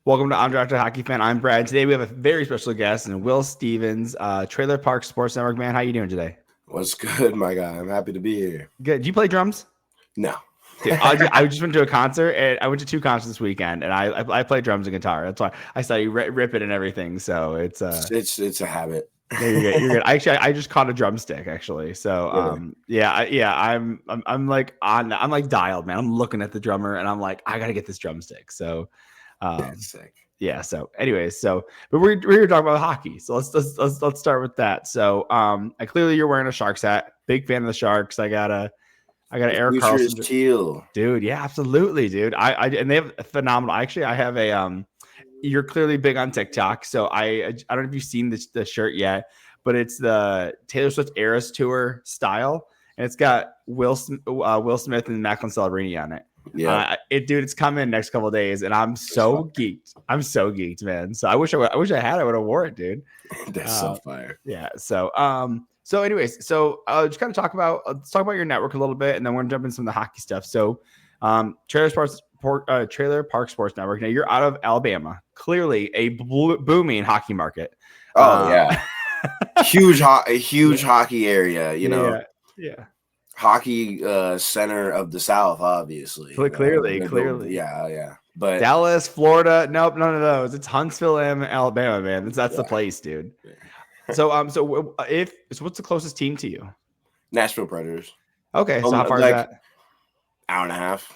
Welcome to Undrafted Hockey Fan. I'm Brad. Today we have a very special guest, and Will Stephens, Trailer Park Sports Network. Man, how you doing today? What's good, my guy? I'm happy to be here. Good. Do you play drums? No. Dude, I just went to a concert, and I went to 2 concerts this weekend, and I play drums and guitar. That's why I saw you rip it and everything. So it's a habit. No, you're good. You're good. I just caught a drumstick actually. So I'm like dialed, man. I'm looking at the drummer, and I'm like, I gotta get this drumstick. So That's sick. Yeah. So, anyways, but we're here to talk about hockey. So let's start with that. So, clearly you're wearing a Sharks hat. Big fan of the Sharks. I got a Eric Carlson. Teal. Dude, yeah, absolutely, dude. And they have a phenomenal. Actually, I have a You're clearly big on TikTok, so I don't know if you've seen the shirt yet, but it's the Taylor Swift Eras Tour style, and it's got Will Smith and Macklin Celebrini on it. Yeah, it's coming next couple of days, and I'm so geeked. I'm so geeked, man. So I wish I had. I would have wore it, dude. That's so fire. Yeah. So anyways, just kind of let's talk about your network a little bit, and then we're gonna jump into some of the hockey stuff. So, Trailer Park Sports Network. Now you're out of Alabama, clearly a booming hockey market. Oh yeah, huge hockey area. You know, yeah. Hockey center of the South, obviously. Clearly. Yeah. But Dallas, Florida, nope, none of those. It's Huntsville, Alabama, man. That's the place, dude. Yeah. So what's the closest team to you? Nashville Predators. Okay, so how far is that? Hour and a half.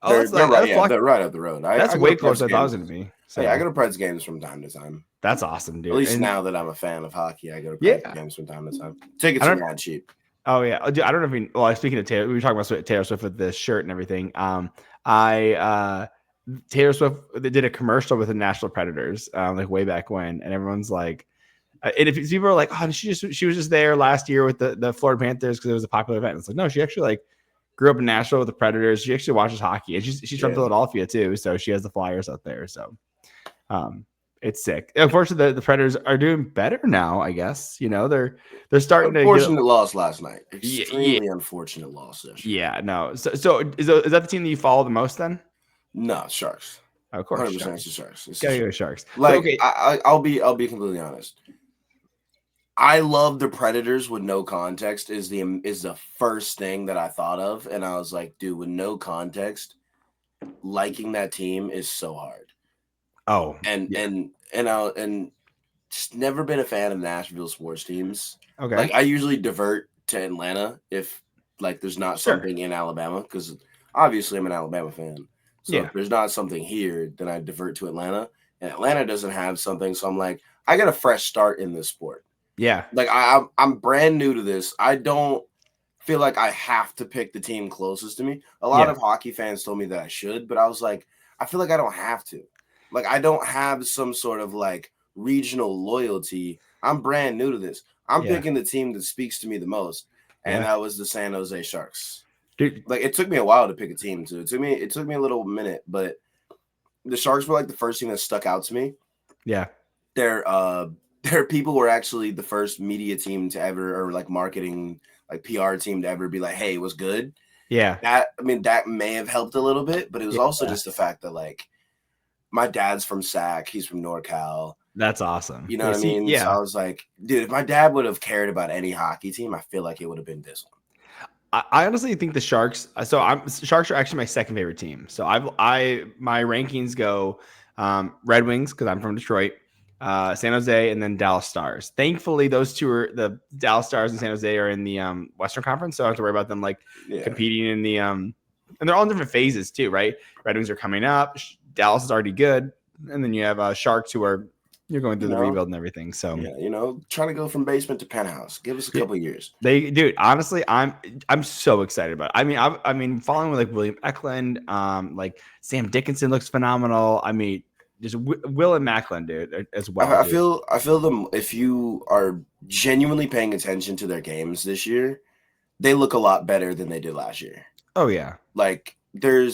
Oh, they're right up the road. That's way closer than I was going to be. So yeah, I go to Preds games from time to time. That's awesome, dude. At least now that I'm a fan of hockey, I go to Preds games from time to time. Tickets are not cheap. Oh yeah, I don't know if speaking of Taylor, we were talking about Taylor Swift with the shirt and everything. Taylor Swift, they did a commercial with the Nashville Predators, like way back when, and everyone's like, and if people are like, oh, she was just there last year with the Florida Panthers because it was a popular event. It's like, no, she actually like grew up in Nashville with the Predators. She actually watches hockey, and she's from Philadelphia too, so she has the Flyers out there. So, it's sick. Unfortunately, the Predators are doing better now. I guess they're starting. Unfortunate loss last night. Extremely unfortunate loss. Yeah, no. So is that the team that you follow the most then? No, Sharks. Of course, 100% Sharks. Gotta go Sharks. Like, okay. I'll be completely honest. I love the Predators with no context is the first thing that I thought of, and I was like, dude, with no context, liking that team is so hard. Oh, and just never been a fan of Nashville sports teams. Okay, like I usually divert to Atlanta if like there's not something in Alabama because obviously I'm an Alabama fan. So if there's not something here, then I divert to Atlanta, and Atlanta doesn't have something, so I'm like, I got a fresh start in this sport. Yeah, like I'm brand new to this. I don't feel like I have to pick the team closest to me. A lot of hockey fans told me that I should, but I was like, I feel like I don't have to. Like, I don't have some sort of like regional loyalty. I'm brand new to this. I'm picking the team that speaks to me the most, and that was the San Jose Sharks. Dude, like it took me a while to pick a team too. It took me a little minute, but the Sharks were like the first team that stuck out to me. Yeah, their people were actually the first media team to ever, or like marketing, like PR team to ever be like, "Hey, it was good." Yeah, that may have helped a little bit, but it was also just the fact that like my dad's from Sac, he's from NorCal. That's awesome. You know what I mean? Yeah. So I was like, dude, if my dad would have cared about any hockey team, I feel like it would have been this one. I honestly think the Sharks. Sharks are actually my second favorite team. So my rankings go Red Wings because I'm from Detroit, San Jose, and then Dallas Stars. Thankfully, those two are the Dallas Stars and San Jose are in the Western Conference, so I don't have to worry about them competing in the and they're all in different phases too, right? Red Wings are coming up. Dallas is already good, and then you have Sharks who are going through the rebuild and everything. So trying to go from basement to penthouse. Give us a couple of years. Dude, honestly, I'm so excited about it. I mean, following with like William Eklund, like Sam Dickinson looks phenomenal. I mean, just Will and Macklin, dude, as well. I feel them. If you are genuinely paying attention to their games this year, they look a lot better than they did last year. Oh yeah, like they're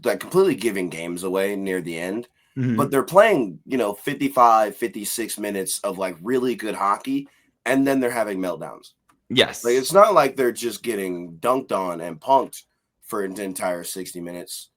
like completely giving games away near the end. Mm-hmm. But they're playing, 55, 56 minutes of like really good hockey, and then they're having meltdowns. Yes. Like it's not like they're just getting dunked on and punked for an entire 60 minutes.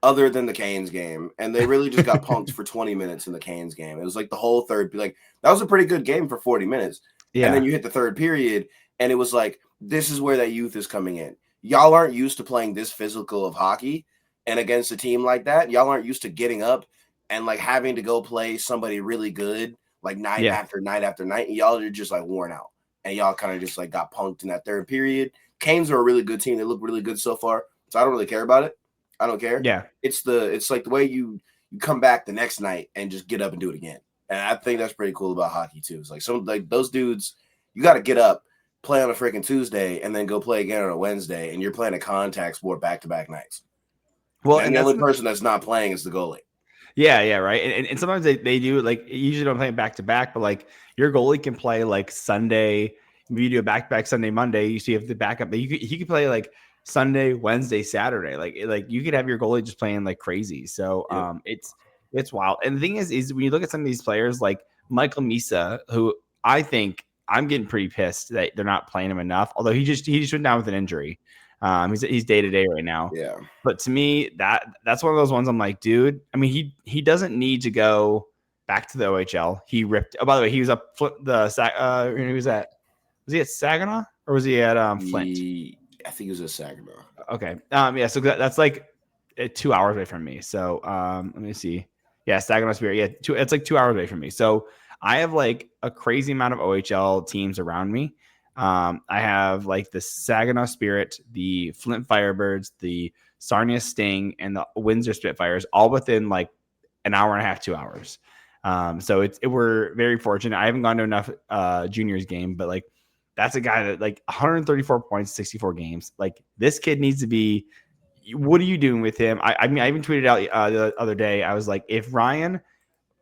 other than the Canes game, and they really just got punked for 20 minutes in the Canes game. It was like the whole third, like that was a pretty good game for 40 minutes. And then you hit the third period, and it was like, this is where that youth is coming in. Y'all aren't used to playing this physical of hockey, and against a team like that, y'all aren't used to getting up and like having to go play somebody really good, like night after night after night. And y'all are just like worn out, and y'all kind of just like got punked in that third period. Canes are a really good team. They look really good so far, so I don't really care about it. I don't care. Yeah, it's like the way you come back the next night and just get up and do it again. And I think that's pretty cool about hockey too. It's like some like those dudes, you got to get up, play on a freaking Tuesday, and then go play again on a Wednesday, and you're playing a contact sport back-to-back nights. Well, and the only person that's not playing is the goalie. Yeah, right. And sometimes they do, like, usually don't play back-to-back, but like your goalie can play like Sunday. If you do a back-to-back Sunday, Monday, you see if the backup, but he could play like Sunday, Wednesday, Saturday. Like you could have your goalie just playing like crazy. So it's wild. And the thing is when you look at some of these players like Michael Misa, who I think I'm getting pretty pissed that they're not playing him enough. Although he just went down with an injury. He's day-to-day right now. Yeah. But to me, that's one of those ones I'm like, dude, I mean, he doesn't need to go back to the OHL. He ripped. Oh, by the way, he was up he was he at Saginaw or was he at Flint? I think he was at Saginaw. Okay. Yeah, so that's like 2 hours away from me. So let me see. Yeah, Saginaw Spirit. Yeah, it's like 2 hours away from me. So I have like a crazy amount of OHL teams around me. I have like the Saginaw Spirit, the Flint Firebirds, the Sarnia Sting, and the Windsor Spitfires, all within like an hour and a half, 2 hours. So we're very fortunate. I haven't gone to enough juniors game, but like that's a guy that like 134 points, 64 games. Like this kid needs to be. What are you doing with him? I mean, I even tweeted out the other day. I was like, if Ryan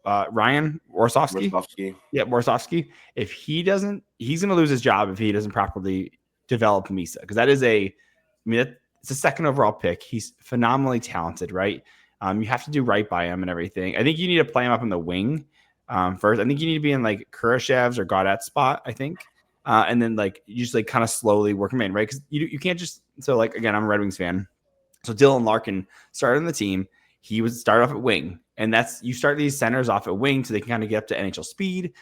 Warsofsky. Yeah, Warsofsky. If he doesn't, he's going to lose his job if he doesn't properly develop Misa, because it's a second overall pick. He's phenomenally talented, right? You have to do right by him and everything. I think you need to play him up in the wing first. I think you need to be in like Kurashev's or Gaudet's spot, I think. And then like you just like kind of slowly work him in, right? Because you can't just, so like, again, I'm a Red Wings fan. So Dylan Larkin started on the team. He was started off at wing, and you start these centers off at wing so they can kind of get up to NHL speed.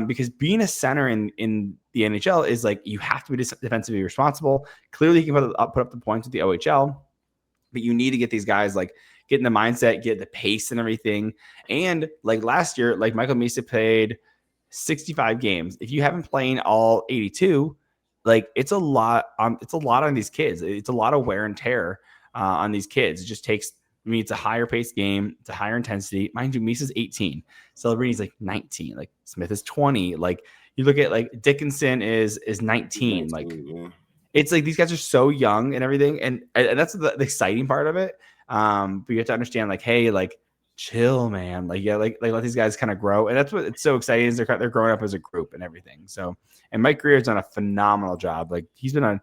Because being a center in the NHL is like you have to be defensively responsible. Clearly, you can put up the points with the OHL, but you need to get these guys like get in the mindset, get the pace and everything. And like last year, like Michael Misa played 65 games. If you haven't played all 82, like it's a lot on these kids. It's a lot of wear and tear on these kids. It just takes. I mean, it's a higher paced game. It's a higher intensity. Mind you, Misa's 18. Celebrini like 19. Like Smith is 20. Like you look at like Dickinson is 19. Like it's like these guys are so young and everything. And that's the exciting part of it. But you have to understand like, hey, like chill, man. Like, yeah, like let these guys kind of grow. And that's what it's so exciting is they're growing up as a group and everything. So, and Mike Greer's done a phenomenal job. Like he's been on.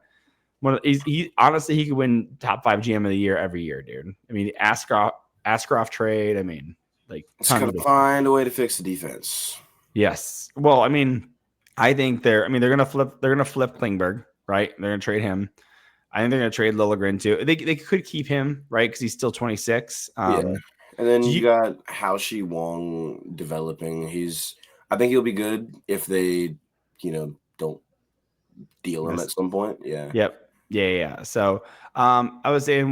He honestly, he could win top 5 GM of the year every year, dude. I mean, the Askarov trade. I mean, like, it's gonna find a way to fix the defense. Yes. Well, I mean, I think they're gonna flip Klingberg, right? They're gonna trade him. I think they're gonna trade Liljegren too. They could keep him, right? Because he's still 26. Yeah. And then you got Hao-Shi Wong developing. I think he'll be good if they, don't deal him at some point. Yeah. Yep. Yeah. So I was saying,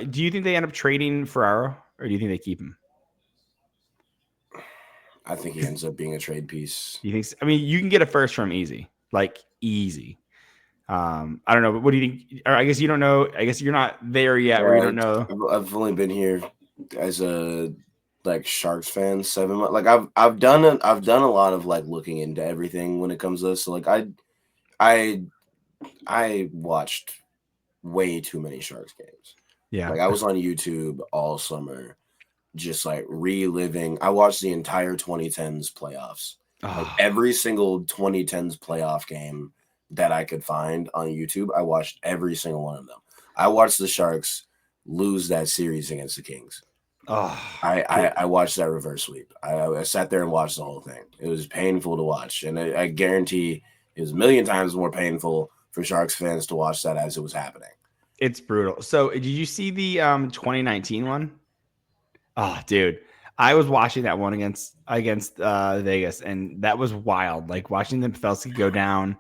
do you think they end up trading Ferraro, or do you think they keep him? I think he ends up being a trade piece. You think so? I mean, you can get a first from easy. I don't know, but what do you think? Or I guess you don't know. I guess you're not there yet, where you don't know. I've only been here as a Sharks fan 7 months. Like I've done a lot of like looking into everything when it comes to this. So like I watched way too many Sharks games. Yeah. Like I was on YouTube all summer, just like reliving. I watched the entire 2010s playoffs. Like every single 2010s playoff game that I could find on YouTube, I watched every single one of them. I watched the Sharks lose that series against the Kings. I watched that reverse sweep. I sat there and watched the whole thing. It was painful to watch, and I guarantee it was a million times more painful for Sharks fans to watch that as it was happening. It's brutal. So did you see the 2019 one? Oh, dude. I was watching that one against Vegas, and that was wild. Like watching the Pavelski go down,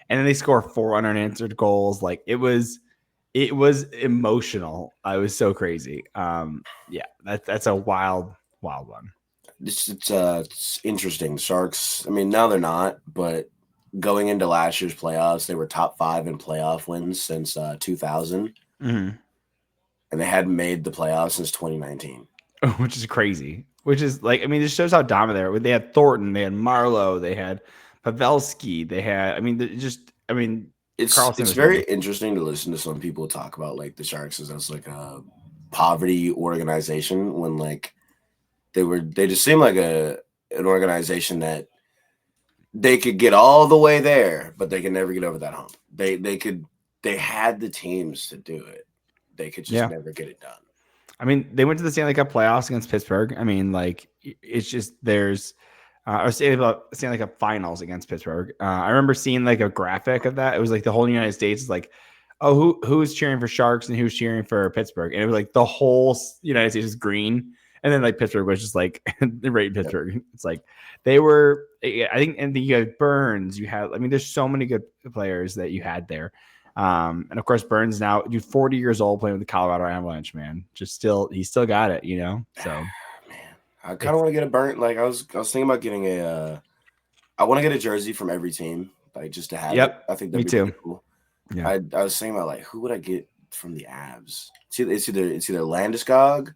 and then they score 4 unanswered goals. Like it was emotional. I was so crazy. Yeah, that's a wild one. It's interesting. Sharks, I mean, now they're not, but going into last year's playoffs, they were top 5 in playoff wins since 2000, Mm-hmm. and they hadn't made the playoffs since 2019. Which is crazy. Which is like, I mean, this shows how dominant they are. They had Thornton, they had Marlowe, they had Pavelski, they had. I mean, Carlson It's was very ready. interesting to listen to some people talk about like the Sharks as like a poverty organization when like they just seem like an organization that they could get all the way there, but they can never get over that hump. They had the teams to do it. They could just never get it done. I mean, they went to the Stanley Cup playoffs against Pittsburgh. I mean, like it's just there's or Stanley Cup finals against Pittsburgh. I remember seeing like a graphic of that. It was like the whole United States is like, oh, who's cheering for Sharks and who's cheering for Pittsburgh, and it was like the whole United States is green, and then like Pittsburgh was just like right in Pittsburgh. Yep. It's like they were. I think, and then you had Burns. You had. I mean, there's so many good players that you had there. And of course, Burns now, dude, 40 years old, playing with the Colorado Avalanche, man. He's still got it, you know. So, man, I kind of want to get a Burn. Like I was thinking about getting I want to get a jersey from every team, like just to have it. I think that'd be pretty cool. Yeah, I was thinking about like who would I get from the Avs? It's either Landeskog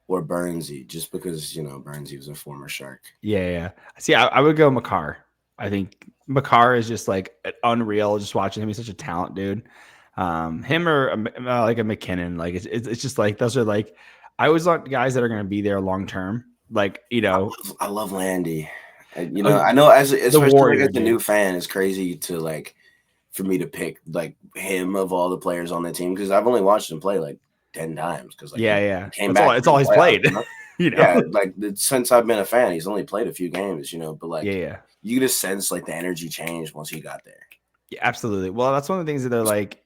or Burnsy, just because Burnsy was a former Shark. Yeah. See, I would go Makar. I think Makar is just like unreal. Just watching him, he's such a talent, dude. Him or like a McKinnon, like it's just like those are like I always want guys that are going to be there long term. Like I love Landy. I know especially Warrior, as a new fan, it's crazy to like for me to pick like him of all the players on the team because I've only watched him play like 10 times because like he came back. It's all he's played. Yeah, like since I've been a fan, he's only played a few games, but like you just sense like the energy change once he got there. Yeah, absolutely. Well, that's one of the things that they're like.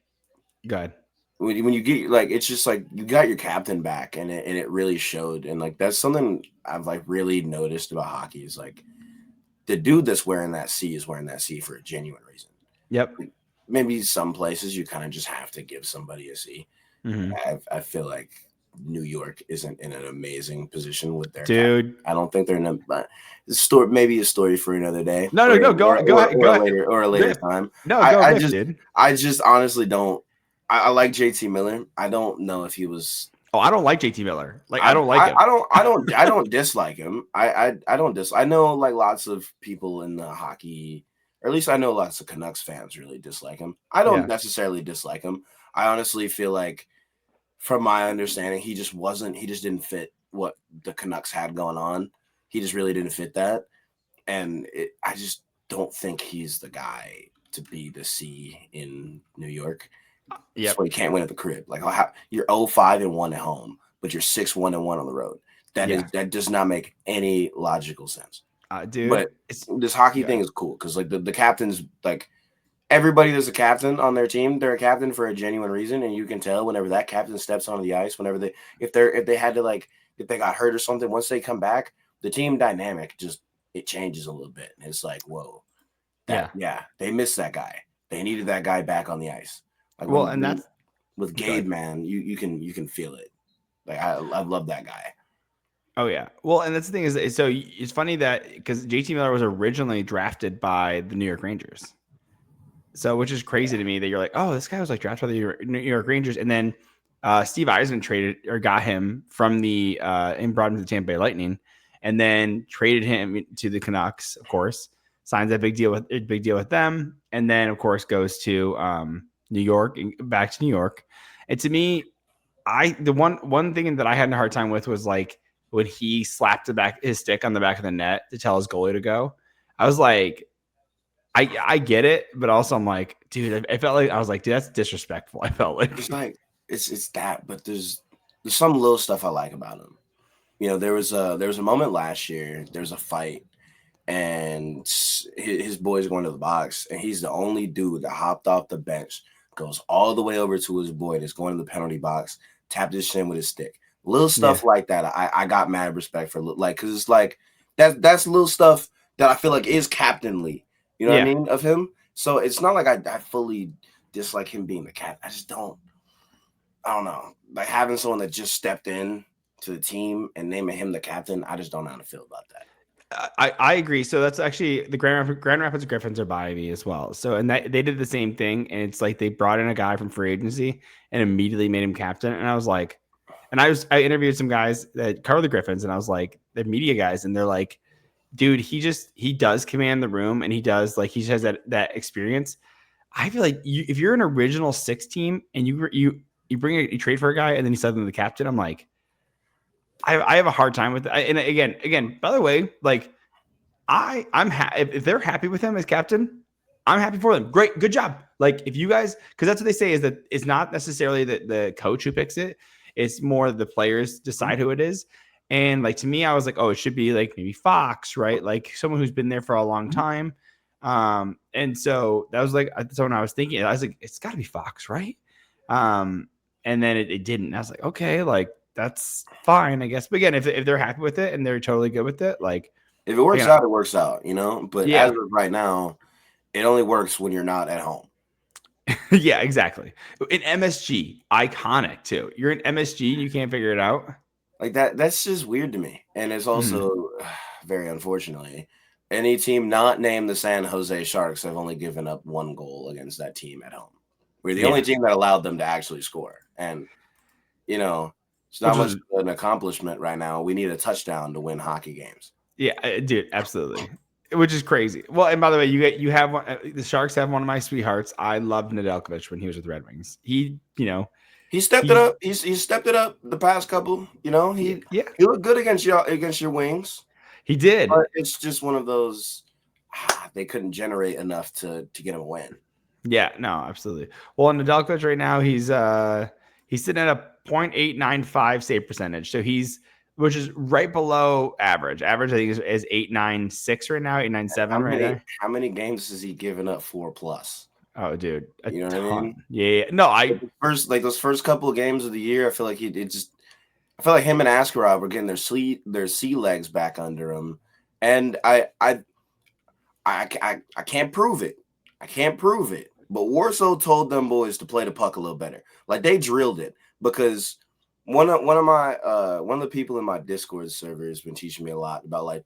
Go ahead. When you get like, it's just like you got your captain back, and it really showed. And like that's something I've like really noticed about hockey is like the dude that's wearing that C is wearing that C for a genuine reason. Yep. Maybe some places you kind of just have to give somebody a C. Mm-hmm. I feel like New York isn't in an amazing position with their dude. Captain. I don't think they're in a maybe a story for another day. No, go ahead. Or a later time. No, I just honestly don't. I like JT Miller. I don't know if he was. Oh, I don't like JT Miller. Like I don't like him. I don't dislike him. I don't I know like lots of people in the hockey, or at least I know lots of Canucks fans really dislike him. I don't necessarily dislike him. I honestly feel like, from my understanding, he just didn't fit what the Canucks had going on. He just really didn't fit that. And I just don't think he's the guy to be the C in New York. Yeah, so you can't win at the crib. Like you're 0-5-1 at home, but you're 6-1-1 on the road. That does not make any logical sense. Dude, but this hockey thing is cool because like the captains, like everybody that's a captain on their team, they're a captain for a genuine reason, and you can tell whenever that captain steps onto the ice, whenever if they got hurt or something, once they come back, the team dynamic it changes a little bit. And it's like, whoa, they missed that guy. They needed that guy back on the ice. Like, well, and that's with Gabe, man. You can feel it. Like I love that guy. Oh yeah. Well, and that's the thing is, so it's funny that because JT Miller was originally drafted by the New York Rangers. So, which is crazy to me that you're like, oh, this guy was like drafted by the New York Rangers, and then Steve Eisman traded or got him from the and brought him to the Tampa Bay Lightning, and then traded him to the Canucks. Of course, signs a big deal with them, and then of course goes to New York and back to New York. And to me, the one thing that I had a hard time with was like when he slapped his stick on the back of the net to tell his goalie to go. I was like, I get it, but also I'm like, dude, I felt like I was like, dude, that's disrespectful. I felt like it's that, but there's some little stuff I like about him. There was a moment last year. There was a fight, and his boy's going to the box, and he's the only dude that hopped off the bench, goes all the way over to his boy that's going to the penalty box, tapped his shin with his stick, Little stuff like that, I got mad respect for. Like, because it's like that's little stuff that I feel like is captainly. You know what I mean, of him. So it's not like I fully dislike him being the captain. I just don't. I don't know. Like having someone that just stepped in to the team and naming him the captain, I just don't know how to feel about that. I agree. So that's actually the Grand Rapids Griffins are by me as well. So and that they did the same thing, and it's like they brought in a guy from free agency and immediately made him captain. And I was like, and I interviewed some guys that cover the Griffins, and I was like, they're media guys, and they're like, dude, he does command the room, and he just has that experience. I feel like if you're an original 6 team and you trade for a guy and then you suddenly the captain, I'm like, I have a hard time with that. And again, by the way, like if they're happy with him as captain, I'm happy for them. Great, good job. Like if you guys, because that's what they say is that it's not necessarily the coach who picks it. It's more the players decide who it is. And like to me, I was like, oh, it should be like maybe Fox, right? Like someone who's been there for a long time. And so that was like someone I was thinking. I was like, it's got to be Fox, right? And then it didn't. I was like, okay, like that's fine, I guess. But again, if they're happy with it and they're totally good with it, like if it works out, it works out, you know. But as of right now, it only works when you're not at home. Yeah, exactly. In MSG, iconic too. You're in MSG and you can't figure it out. Like that's just weird to me. And it's also very unfortunately, any team not named the San Jose Sharks have only given up 1 goal against that team at home. We're the only team that allowed them to actually score. And you know, it's not much of an accomplishment right now. We need a touchdown to win hockey games. Yeah, dude, absolutely. Which is crazy. Well, and by the way, you have the Sharks have one of my sweethearts. I loved Nedeljkovic when he was with Red Wings. He stepped it up. He's stepped it up the past couple. You know, he looked good against your Wings. He did. But it's just one of those they couldn't generate enough to get him a win. Yeah, no, absolutely. Well, Nedeljkovic right now he's sitting at a .895 save percentage. So which is right below average. Average, I think, is 896 right now, 897 right now. How many games has he given up 4+? Oh, dude, you know what I mean? Yeah. No, those first couple of games of the year, I feel like I feel like him and Askarov were getting their sea legs back under him, and I can't prove it. I can't prove it. But Warsaw told them boys to play the puck a little better. Like they drilled it because. One of the people in my Discord server has been teaching me a lot about like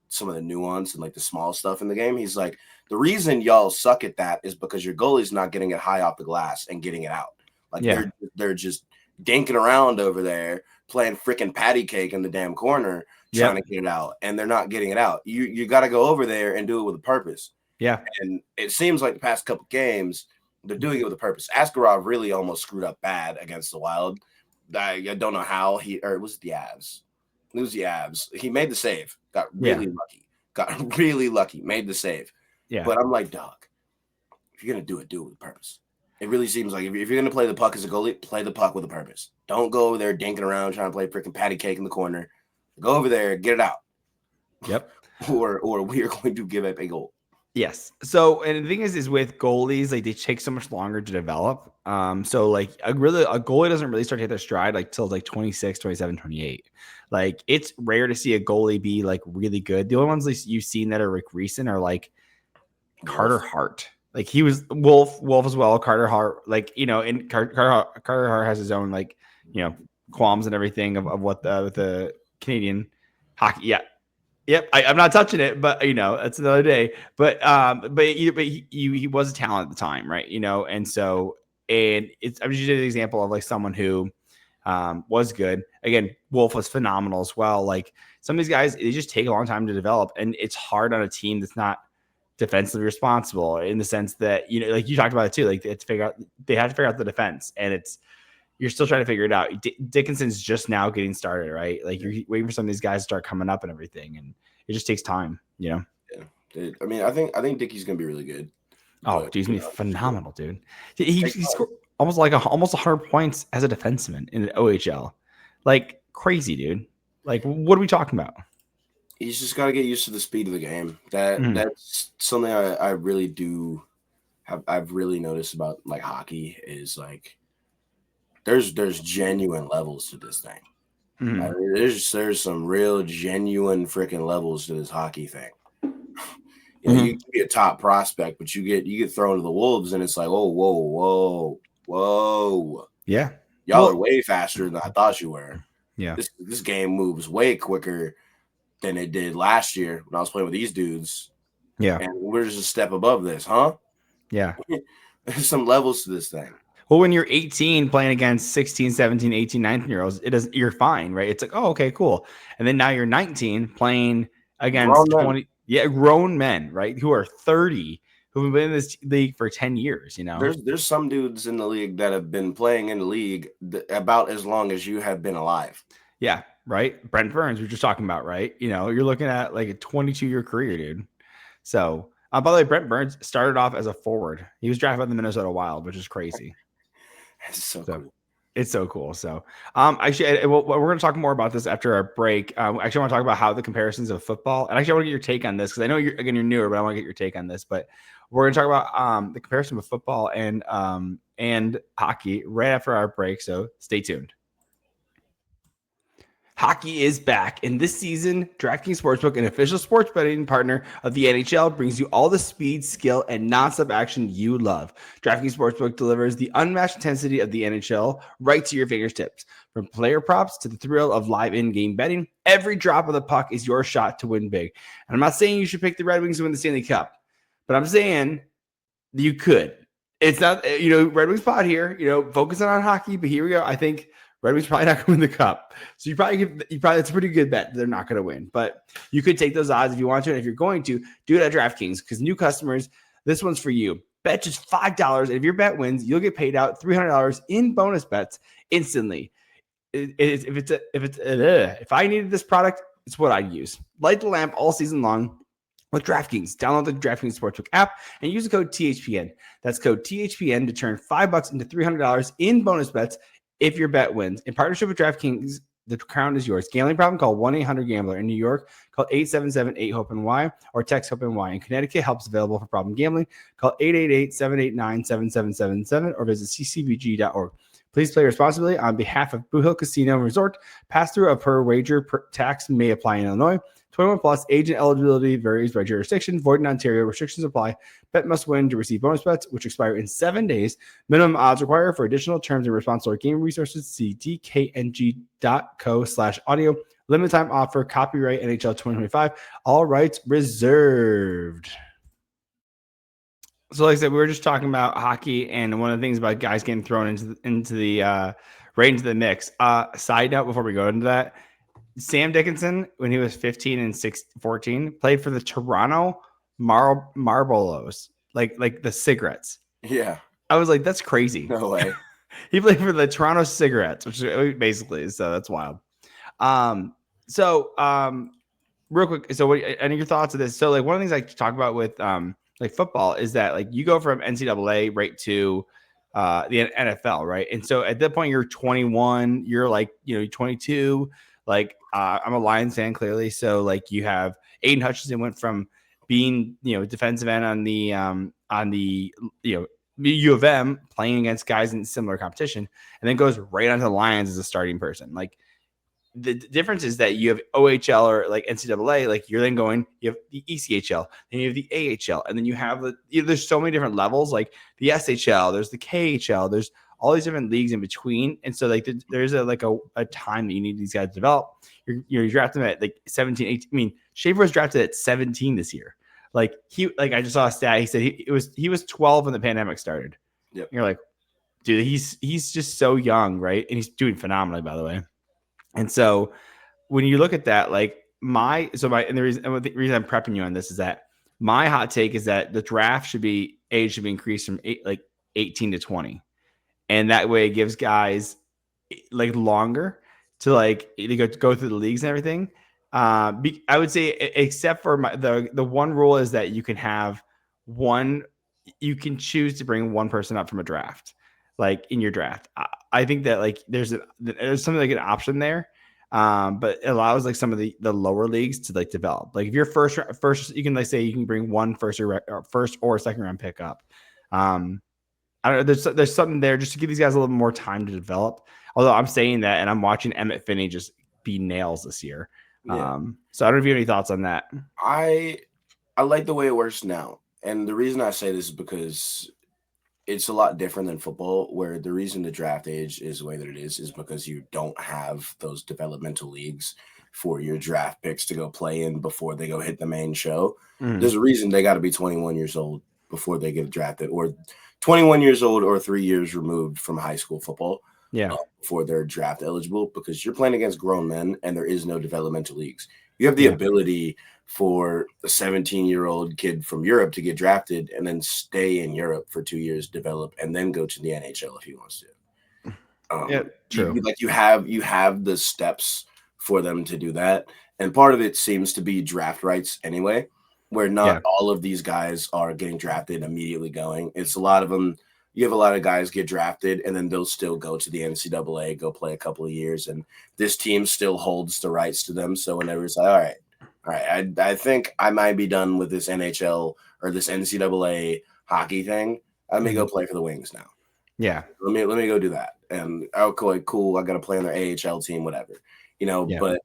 some of the nuance and like the small stuff in the game. He's like, the reason y'all suck at that is because your goalie's not getting it high off the glass and getting it out. Like they're just dinking around over there playing freaking patty cake in the damn corner trying to get it out, and they're not getting it out. You got to go over there and do it with a purpose. Yeah, and it seems like the past couple games they're doing it with a purpose. Askarov really almost screwed up bad against the Wild. I don't know how it was the Avs. It was the Avs. He made the save. Got really lucky. Made the save. Yeah. But I'm like, dog, if you're going to do it with a purpose. It really seems like if you're going to play the puck as a goalie, play the puck with a purpose. Don't go over there dinking around trying to play freaking patty cake in the corner. Go over there, get it out. Yep. or we are going to give up a goal. Yes. So, and the thing is with goalies, like they take so much longer to develop. So like a goalie doesn't really start to hit their stride like till like 26, 27, 28. Like it's rare to see a goalie be like really good. The only ones like you've seen that are like recent are like Carter Hart. Like he was Wolf as well. Carter Hart, like, and Carter Hart has his own like, qualms and everything of what with the Canadian hockey. Yeah. Yep, I'm not touching it, but that's another day. But he was a talent at the time, right? And so I'm just using an example of like someone who was good. Again, Wolf was phenomenal as well. Like some of these guys, they just take a long time to develop, and it's hard on a team that's not defensively responsible in the sense that like you talked about it too. Like they have to figure out the defense, and you're still trying to figure it out. Dickinson's just now getting started, right? Like you're waiting for some of these guys to start coming up and everything, and it just takes time, Yeah, dude. I mean, I think Dickie's gonna be really good. Oh, dude, he's gonna be phenomenal, dude. He scored almost 100 points as a defenseman in the OHL, like crazy, dude. Like, what are we talking about? He's just got to get used to the speed of the game. That's something I really do. I've really noticed about like hockey is like. There's genuine levels to this thing. Mm-hmm. There's some real genuine freaking levels to this hockey thing. You can be a top prospect, but you get thrown to the wolves, and it's like, oh, whoa. Yeah. Y'all are way faster than I thought you were. Yeah. This game moves way quicker than it did last year when I was playing with these dudes. Yeah. And we're just a step above this, huh? Yeah. There's some levels to this thing. Well, when you're 18 playing against 16, 17, 18, 19-year-olds, you're fine, right? It's like, oh, okay, cool. And then now you're 19 playing against grown men, right? Who are 30, who've been in this league for 10 years, There's some dudes in the league that have been playing in the league about as long as you have been alive. Yeah, right? Brent Burns, we were just talking about, right? You're looking at like a 22-year career, dude. So, by the way, Brent Burns started off as a forward. He was drafted by the Minnesota Wild, which is crazy. It's so cool. It's so cool. So, actually, we're going to talk more about this after our break. Actually, I want to talk about how the comparisons of football, and actually, I want to get your take on this because I know you're newer, but I want to get your take on this. But we're going to talk about the comparison of football and hockey right after our break. So, stay tuned. Hockey is back, and this season, DraftKings Sportsbook, an official sports betting partner of the NHL, brings you all the speed, skill, and nonstop action you love. DraftKings Sportsbook delivers the unmatched intensity of the NHL right to your fingertips. From player props to the thrill of live in-game betting, every drop of the puck is your shot to win big. And I'm not saying you should pick the Red Wings to win the Stanley Cup, but I'm saying you could. It's not, Red Wings pod here, focusing on hockey, but here we go. I think Red Wings probably not going to win the cup. So you probably it's a pretty good bet they're not going to win. But you could take those odds if you want to. And if you're going to, do it at DraftKings because new customers, this one's for you. Bet just $5. And if your bet wins, you'll get paid out $300 in bonus bets instantly. If I needed this product, it's what I'd use. Light the lamp all season long with DraftKings. Download the DraftKings Sportsbook app and use the code THPN. That's code THPN to turn $5 into $300 in bonus bets if your bet wins. In partnership with DraftKings, the crown is yours. Gambling problem? Call 1-800-GAMBLER. In New York, call 877-8-HOPE-NY or text HOPE-NY. In Connecticut, help is available for problem gambling. Call 888-789-7777 or visit ccbg.org. Please play responsibly on behalf of Blue Hill Casino and Resort. Pass-through of per wager tax may apply in Illinois. 21 plus, age and eligibility varies by jurisdiction. Void in Ontario. Restrictions apply. Bet must win to receive bonus bets, which expire in 7 days. Minimum odds required. For additional terms and responsible game resources, see dkng.co/audio. Limited time offer. Copyright NHL 2025. All rights reserved. So, like I said, we were just talking about hockey, and one of the things about guys getting thrown into the right into the mix. Side note before we go into that. Sam Dickinson, when he was 15 and 14, played for the Toronto Marlboros, like the cigarettes. Yeah. I was like, that's crazy. No way. He played for the Toronto Cigarettes, which basically is, so that's wild. Real quick, so what any of your thoughts of this? So like one of the things I talk about with like football is that like you go from NCAA right to the NFL, right? And so at that point you're 21, you're like, 22. Like I'm a Lions fan, clearly. So like you have Aiden Hutchinson went from being defensive end on the U of M playing against guys in similar competition, and then goes right onto the Lions as a starting person. Like the difference is that you have OHL or like NCAA, like you're then going, you have the ECHL, then you have the AHL, and then you have there's so many different levels, like the SHL, there's the KHL, there's all these different leagues in between. And so like there's a time that you need these guys to develop. You're drafting them at like 17, 18. I mean, Schaefer was drafted at 17 this year. Like I just saw a stat. He said he was 12 when the pandemic started. Yep. You're like, dude, he's just so young, right? And he's doing phenomenally, by the way. And so when you look at that, like the reason I'm prepping you on this is that my hot take is that the draft age should be increased from 18 to 20. And that way it gives guys like longer to like go through the leagues and everything. I would say except for the one rule is that you can choose to bring one person up from a draft, like in your draft. I think that like there's something like an option there. But it allows like some of the lower leagues to like develop. Like if you're first, you can like say you can bring one first or second round pick up. I don't know. There's something there just to give these guys a little more time to develop. Although I'm saying that, and I'm watching Emmett Finney just be nails this year. Yeah. So I don't know if you have any thoughts on that. I like the way it works now. And the reason I say this is because it's a lot different than football, where the reason the draft age is the way that it is because you don't have those developmental leagues for your draft picks to go play in before they go hit the main show. There's a reason they got to be 21 years old before they get drafted, or 21 years old or 3 years removed from high school football. Yeah. Before they're draft eligible, because you're playing against grown men and there is no developmental leagues. You have the ability for a 17-year-old kid from Europe to get drafted and then stay in Europe for 2 years, develop, and then go to the NHL if he wants to. Yeah, true. You have the steps for them to do that, and part of it seems to be draft rights anyway, where not all of these guys are getting drafted immediately going. It's a lot of them. You have a lot of guys get drafted and then they'll still go to the NCAA, go play a couple of years, and this team still holds the rights to them. So whenever it's like, all right, I think I might be done with this NHL or this NCAA hockey thing. Let me go play for the Wings now. Yeah. Let me go do that. And okay, cool. I got to play on their AHL team, whatever, but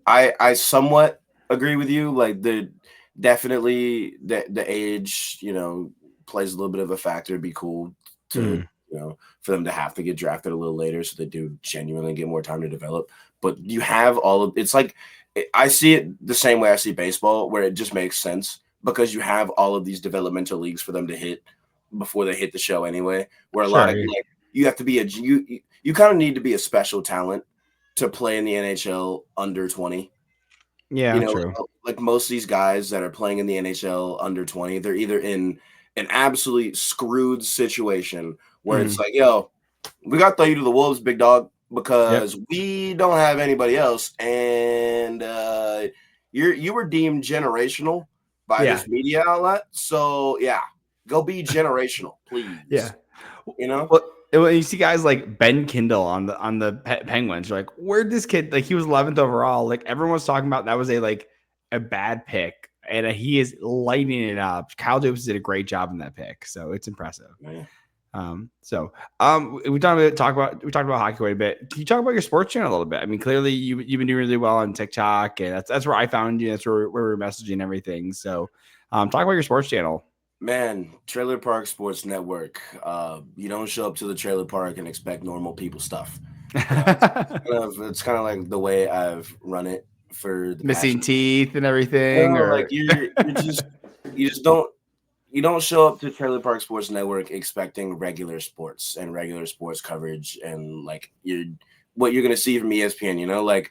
I somewhat agree with you. Like definitely the age, plays a little bit of a factor. It'd be cool to, for them to have to get drafted a little later so they do genuinely get more time to develop. But you have it's like, I see it the same way I see baseball, where it just makes sense because you have all of these developmental leagues for them to hit before they hit the show anyway, where a lot of you have to be you kind of need to be a special talent to play in the NHL under 20. Yeah, true. Like most of these guys that are playing in the NHL under 20, they're either in an absolutely screwed situation where it's like, yo, we got to throw you to the wolves, big dog, because we don't have anybody else, and you were deemed generational by this media outlet, so go be generational, please. Well, you see guys like Ben Kindle on the Penguins. You're like, where'd this kid? Like, he was 11th overall. Like, everyone was talking about that was a bad pick, and he is lighting it up. Kyle Jacobs did a great job in that pick, so it's impressive. Yeah. We talked about hockey quite a bit. Can you talk about your sports channel a little bit? I mean, clearly you've been doing really well on TikTok, and that's where I found you. That's where we're messaging everything. So, talk about your sports channel. Man, Trailer Park Sports Network. You don't show up to the trailer park and expect normal people stuff. It's kind of like the way I've run it for the missing teeth and everything, or like you don't show up to Trailer Park Sports Network expecting regular sports and regular sports coverage, and like what you're gonna see from ESPN. Like,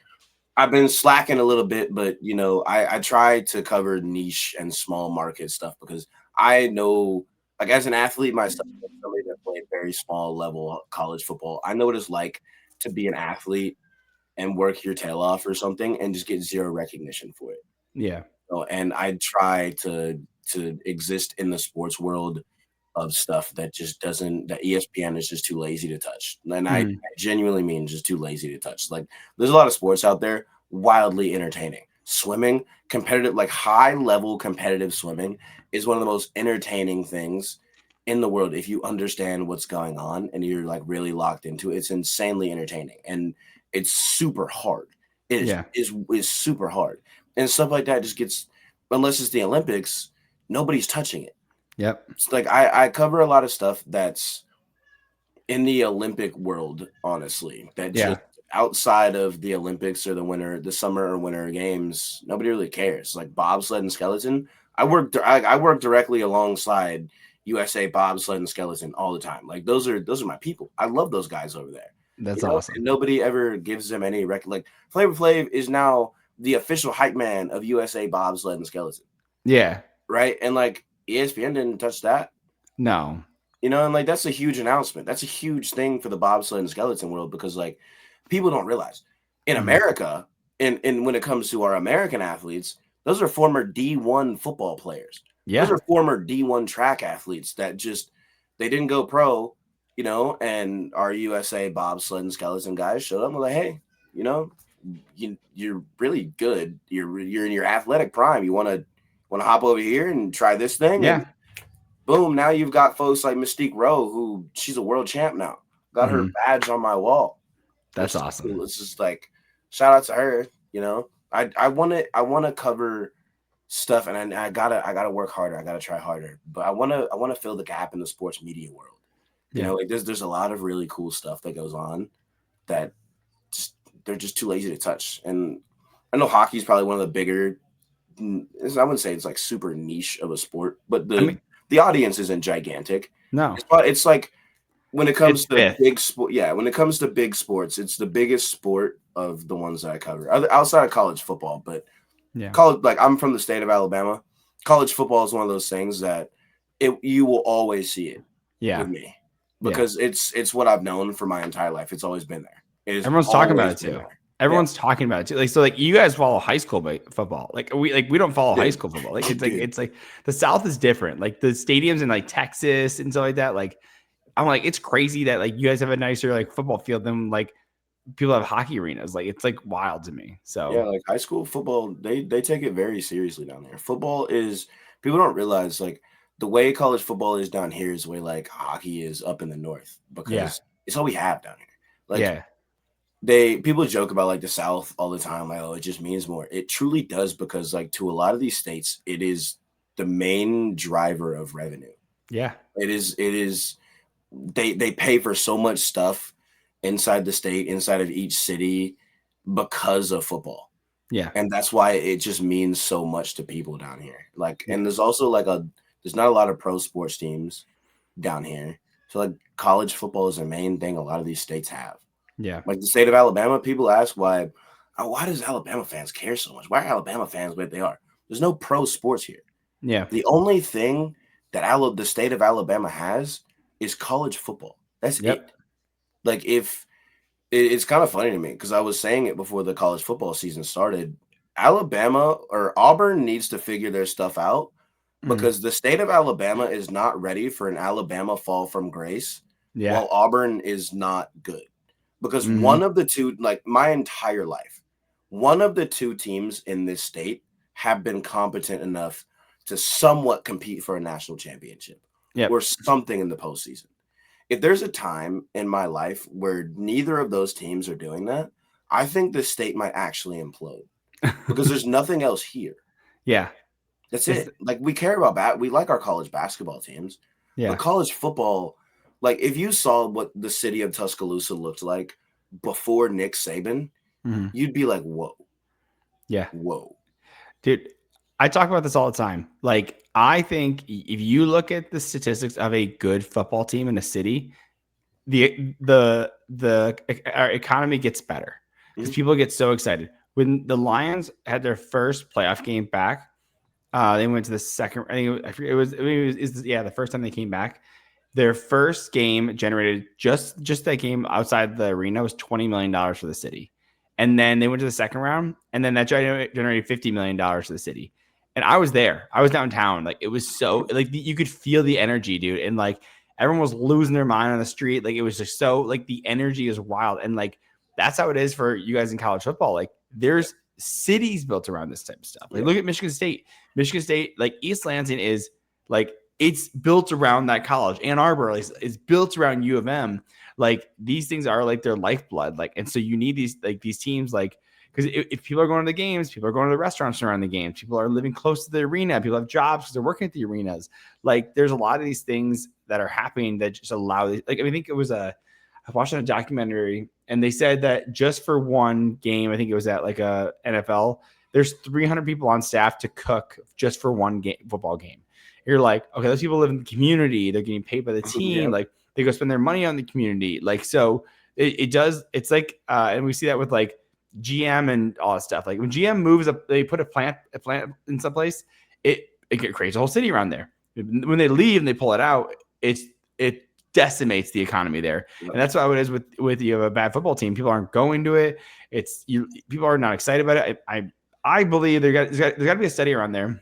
I've been slacking a little bit, but I try to cover niche and small market stuff because I know, like, as an athlete myself, somebody that played very small level college football, I know what it's like to be an athlete and work your tail off or something and just get zero recognition for it. Yeah. And I try to exist in the sports world of stuff that just doesn't, that ESPN is just too lazy to touch. And I genuinely mean just too lazy to touch. Like, there's a lot of sports out there, wildly entertaining. Swimming, competitive, like high level competitive swimming is one of the most entertaining things in the world. If you understand what's going on and you're like really locked into it, it's insanely entertaining, and it's super hard. It is super hard, and stuff like that just gets, unless it's the Olympics, nobody's touching it. Yep. It's like I cover a lot of stuff that's in the Olympic world, honestly, that just outside of the Olympics or the summer or winter games, nobody really cares. Like bobsled and skeleton, I work directly alongside USA bobsled and skeleton all the time. Like those are my people. I love those guys over there. That's awesome. And nobody ever gives them any like Flavor Flav is now the official hype man of USA bobsled and skeleton. Yeah. Right. And like ESPN didn't touch that. No. And like that's a huge announcement. That's a huge thing for the bobsled and skeleton world, because like people don't realize in America, and when it comes to our American athletes, those are former D1 football players. Yeah. Those are former D1 track athletes that they didn't go pro, and our USA bobsled and skeleton guys showed up and were like, hey, you're really good. You're in your athletic prime. You want to hop over here and try this thing? Yeah. And boom, now you've got folks like Mystique Rowe, who she's a world champ now. Got her badge on my wall. That's awesome. It's just like, shout out to her. I want to cover stuff, and I gotta work harder. I gotta try harder, but I want to fill the gap in the sports media world. Like there's a lot of really cool stuff that goes on that they're just too lazy to touch. And I know hockey is probably one of the bigger. I wouldn't say it's like super niche of a sport, but the audience isn't gigantic. No, it's like when it comes to fifth. big sport. Yeah, when it comes to big sports, it's the biggest sport of the ones that I cover outside of college football. But college, like I'm from the state of Alabama. College football is one of those things that you will always see it. With me because it's what I've known for my entire life. It's always been there. Everyone's talking about it too. Everyone's talking about it too. Like, so like you guys follow high school football. Like we don't follow high school football. Like it's like the South is different. Like the stadiums in like Texas and stuff like that. Like I'm like, it's crazy that like you guys have a nicer like football field than like people have hockey arenas. Like it's like wild to me. So yeah, like high school football, they take it very seriously down there. Football is, people don't realize like the way college football is down here is the way like hockey is up in the north, because it's all we have down here. Like people joke about like the South all the time, like, oh, it just means more. It truly does, because like to a lot of these states, it is the main driver of revenue. Yeah. It is they pay for so much stuff inside the state, inside of each city, because of football. Yeah. And that's why it just means so much to people down here. Like, and there's also like there's not a lot of pro sports teams down here. So like college football is the main thing a lot of these states have. Yeah. Like the state of Alabama, people ask why does Alabama fans care so much? Why are Alabama fans what they are? There's no pro sports here. Yeah. The only thing that the state of Alabama has is college football. That's it. Like it's kind of funny to me, because I was saying it before the college football season started. Alabama or Auburn needs to figure their stuff out, because the state of Alabama is not ready for an Alabama fall from grace, while Auburn is not good. Because one of the two, like my entire life, one of the two teams in this state have been competent enough to somewhat compete for a national championship or something in the postseason. If there's a time in my life where neither of those teams are doing that, I think the state might actually implode, because there's nothing else here. Yeah. That's it. Like we care about we like our college basketball teams, but college football, like if you saw what the city of Tuscaloosa looked like before Nick Saban, you'd be like, whoa. Yeah. Whoa. Dude, I talk about this all the time. Like, I think if you look at the statistics of a good football team in a city, our economy gets better because people get so excited. When the Lions had their first playoff game back, they went to the second. I forget, it was the first time they came back. Their first game generated just that game outside the arena was $20 million for the city. And then they went to the second round, and then that generated $50 million for the city. And I was there. I was downtown. Like, it was so, like, you could feel the energy, dude. And, like, everyone was losing their mind on the street. Like, it was just so, like, the energy is wild. And, like, that's how it is for you guys in college football. Like, there's cities built around this type of stuff. Like, look at Michigan State. Michigan State, like, East Lansing is, like, it's built around that college. Ann Arbor is built around U of M. Like, these things are like their lifeblood. Like, and so you need these teams, like, because if people are going to the games, people are going to the restaurants around the games, people are living close to the arena, people have jobs because they're working at the arenas. Like, there's a lot of these things that are happening that just allow, like, I think it was I watched a documentary, and they said that just for one game, I think it was at like a NFL, there's 300 people on staff to cook just for one football game. You're like, okay, those people live in the community. They're getting paid by the team. Like, they go spend their money on the community. Like, so it does. It's like, and we see that with like GM and all that stuff. Like, when GM moves up, they put a plant in some place, it creates a whole city around there. When they leave and they pull it out, it decimates the economy there. And that's how it is with you have a bad football team. People aren't going to it. People are not excited about it. I believe there's got to be a study around there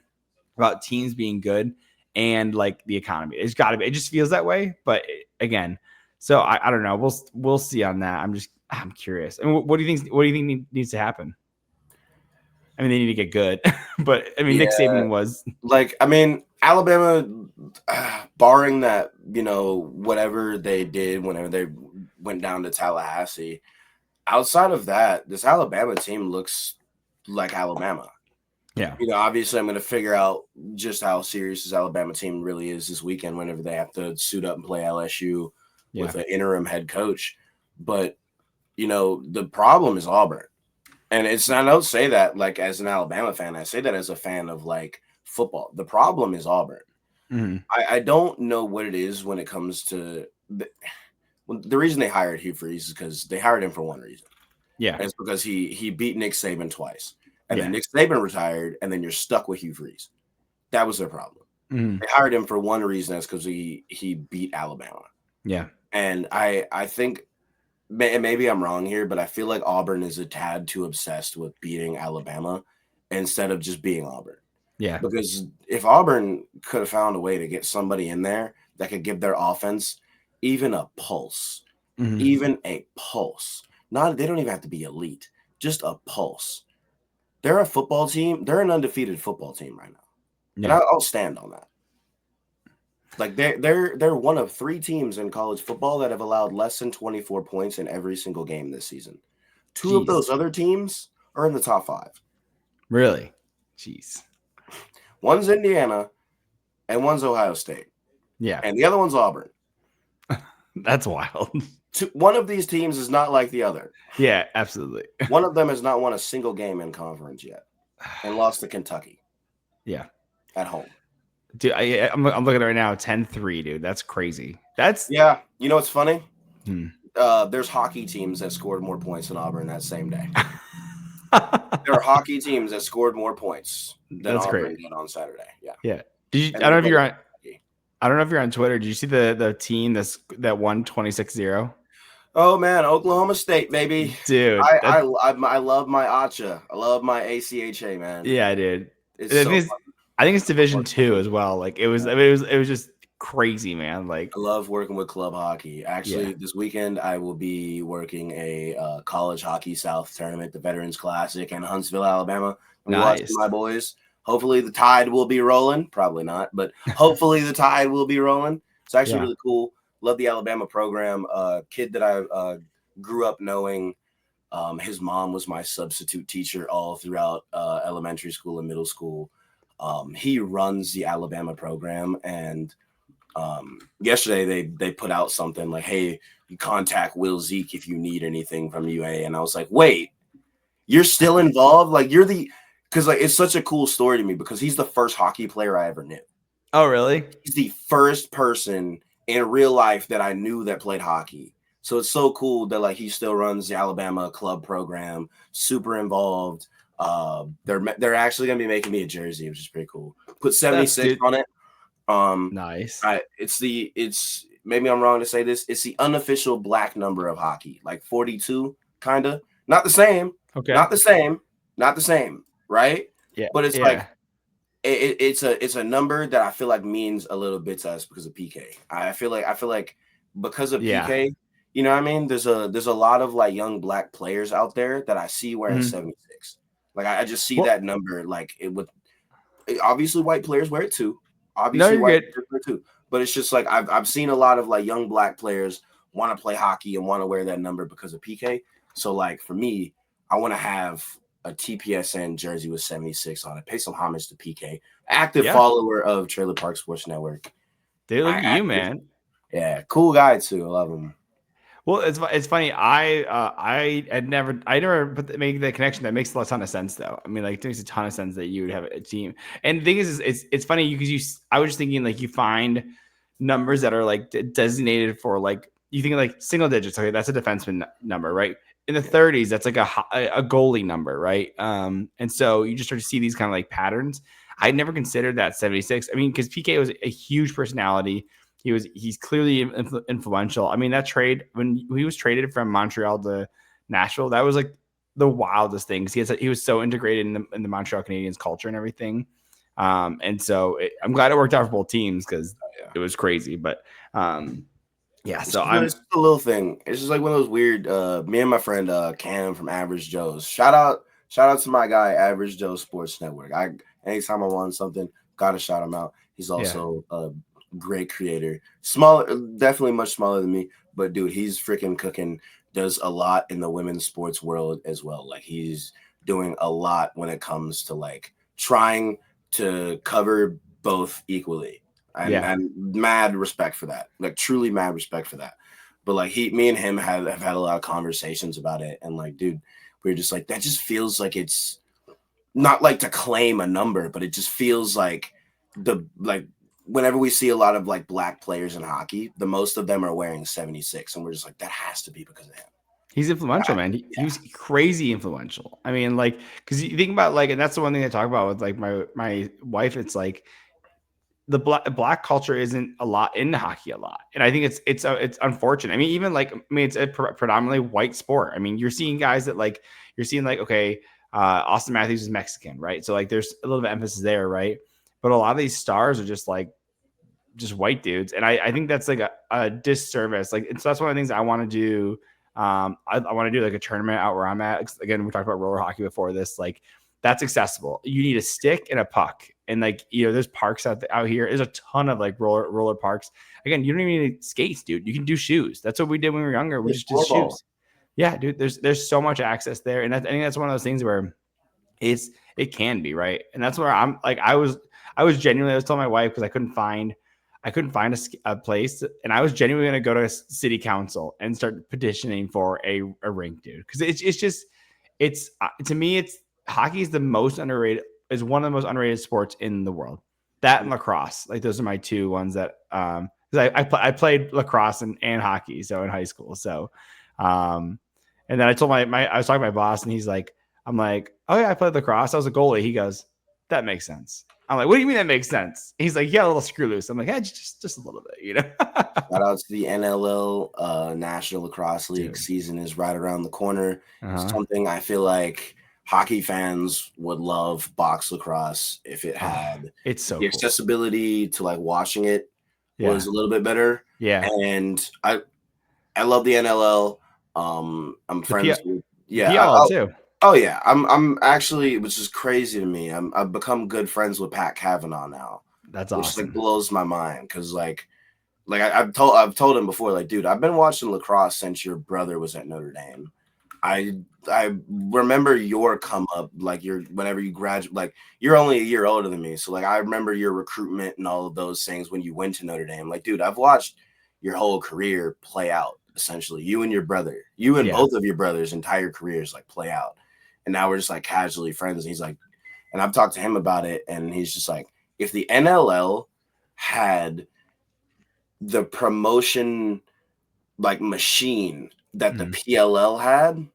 about teams being good and like the economy. It's got to be. It just feels that way. But again, so I don't know. We'll see on that. I'm curious. And what do you think needs to happen? I mean, they need to get good, but I mean, Nick Saban was like, I mean, Alabama, barring that, whatever they did whenever they went down to Tallahassee, outside of that, this Alabama team looks like Alabama. Yeah. Obviously I'm going to figure out just how serious this Alabama team really is this weekend whenever they have to suit up and play LSU with an interim head coach. But, the problem is Auburn. And I don't say that like as an Alabama fan. I say that as a fan of like football. The problem is Auburn. Mm-hmm. I don't know what it is when it comes to the reason they hired Hugh Freeze is because they hired him for one reason. Yeah. And it's because he beat Nick Saban twice. And then Nick Saban retired, and then you're stuck with Hugh Freeze. That was their problem. Mm-hmm. They hired him for one reason. That's because he beat Alabama. Yeah. And I think maybe I'm wrong here, but I feel like Auburn is a tad too obsessed with beating Alabama instead of just being Auburn. Yeah. Because if Auburn could have found a way to get somebody in there that could give their offense even a pulse, even a pulse. They don't even have to be elite, just a pulse. They're a football team. They're an undefeated football team right now. Yeah. And I'll stand on that. Like they're one of 3 teams in college football that have allowed less than 24 points in every single game this season. 2 of those other teams are in the top 5. Really? Jeez. One's Indiana and one's Ohio State. Yeah. And the other one's Auburn. That's wild. One of these teams is not like the other. Yeah, absolutely. One of them has not won a single game in conference yet and lost to Kentucky. Yeah. At home. Dude, I'm looking at it right now, 10-3, dude. That's crazy. Yeah. You know what's funny? There's hockey teams that scored more points than Auburn that same day. There are hockey teams that scored more points than Auburn did on Saturday. Yeah. Yeah. I don't know if you're on. I don't know if you're on Twitter. Did you see the team that won 26-0? Oh man, Oklahoma State, baby, dude. I love my ACHA. I love my ACHA, man. Yeah, dude. I think it's Division 2 as well. Like it was just crazy, man. Like I love working with club hockey. Actually, this weekend I will be working a college hockey South tournament, the Veterans Classic in Huntsville, Alabama. Nice, watching my boys. Hopefully the tide will be rolling. Probably not, but hopefully the tide will be rolling. It's actually really cool. Love the Alabama program. Kid that I grew up knowing. His mom was my substitute teacher all throughout elementary school and middle school. He runs the Alabama program, and yesterday they put out something like, "Hey, you contact Will Zeke if you need anything from UA." And I was like, "Wait, you're still involved? Like you're the." Because like it's such a cool story to me because he's the first hockey player I ever knew. Oh, really? He's the first person in real life that I knew that played hockey. So it's so cool that like he still runs the Alabama club program, super involved. They're actually gonna be making me a jersey, which is pretty cool. Put 76 on it. Nice. It's maybe I'm wrong to say this. It's the unofficial black number of hockey, like 42, kind of. Not the same. Okay. Not the same. Right? Yeah. But it's like it's a number that I feel like means a little bit to us because of PK. I feel like because of PK, you know what I mean? There's a lot of like young black players out there that I see wearing 76. Like I just see that number like it would obviously white players wear it too. Obviously white players wear it too. But it's just like I've seen a lot of like young black players want to play hockey and want to wear that number because of PK. So like for me, I want to have a TPSN jersey with 76 on it. Pay some homage to PK, active follower of Trailer Park Sports Network. Dude, look at you, man. Yeah, cool guy too. I love him. Well, it's funny. I never make the connection. That makes a ton of sense, though. I mean, like, it makes a ton of sense that you would have a team. And the thing is it's funny because I was just thinking like you find numbers that are like designated for like you think like single digits. Okay, that's a defenseman number, right? In the 30s, that's like a goalie number, right? And so you just start to see these kind of like patterns. I never considered that 76. I mean, because PK was a huge personality. He's clearly influential. I mean, that trade when he was traded from Montreal to Nashville, that was like the wildest thing because he was so integrated in the Montreal Canadiens culture and everything. And so I'm glad it worked out for both teams because it was crazy. But yeah, so it's just a little thing. It's just like one of those weird. Me and my friend Cam from Average Joe's. Shout out to my guy Average Joe Sports Network. Anytime I want something, gotta shout him out. He's also a great creator. Smaller, definitely much smaller than me, but dude, he's freaking cooking does a lot in the women's sports world as well. Like he's doing a lot when it comes to like trying to cover both equally. And mad respect for that. Like truly mad respect for that. But like me and him have had a lot of conversations about it. And like, dude, we were just like, that just feels like it's not like to claim a number, but it just feels like whenever we see a lot of like black players in hockey, the most of them are wearing 76. And we're just like, that has to be because of him. He's influential, man. He was crazy influential. I mean, like, because you think about like, and that's the one thing I talk about with like my wife. It's like the black culture isn't a lot in hockey a lot, and I think it's unfortunate. I mean, even like it's a predominantly white sport. I mean, you're seeing guys that like okay, Austin Matthews is Mexican, right? So like, there's a little bit of emphasis there, right? But a lot of these stars are just white dudes, and I think that's like a disservice. Like, so that's one of the things I want to do. I want to do like a tournament out where I'm at. Again, we talked about roller hockey before this. Like, that's accessible. You need a stick and a puck, and like, there's parks out here. There's a ton of like roller parks. Again, you don't even need skates, dude. You can do shoes. That's what we did when we were younger. We just did shoes. Yeah, dude. There's so much access there, and I think that's one of those things where it can be right, and that's where I'm like I was genuinely. I was telling my wife because I couldn't find a place, and I was genuinely going to go to city council and start petitioning for a rink, dude. Because it's to me, it's hockey is one of the most underrated sports in the world. That and lacrosse, like those are my two ones that because I played lacrosse and hockey, so in high school. So, and then I told I was talking to my boss, and he's like, I'm like, oh yeah, I played lacrosse. I was a goalie. He goes, that makes sense. I'm like, what do you mean that makes sense? He's like, yeah, a little screw loose. I'm like, yeah, just a little bit, Shout out to the NLL, National Lacrosse League. Dude. Season is right around the corner. Something I feel like hockey fans would love box lacrosse if it had it's so the accessibility to like watching it was a little bit better. Yeah. And I love the NLL. I'm friends with PLL too. Oh yeah, I'm actually, which is crazy to me. I've become good friends with Pat Kavanaugh now. That's awesome. Which like blows my mind because like I've told him before, like, dude, I've been watching lacrosse since your brother was at Notre Dame. I remember your come up, like whenever you graduate, like you're only a year older than me, so like I remember your recruitment and all of those things when you went to Notre Dame. Like, dude, I've watched your whole career play out. Essentially, you and both of your brothers' entire careers like play out. And now we're just like casually friends. And he's like, and I've talked to him about it. And he's just like, if the NLL had the promotion like machine that the PLL had,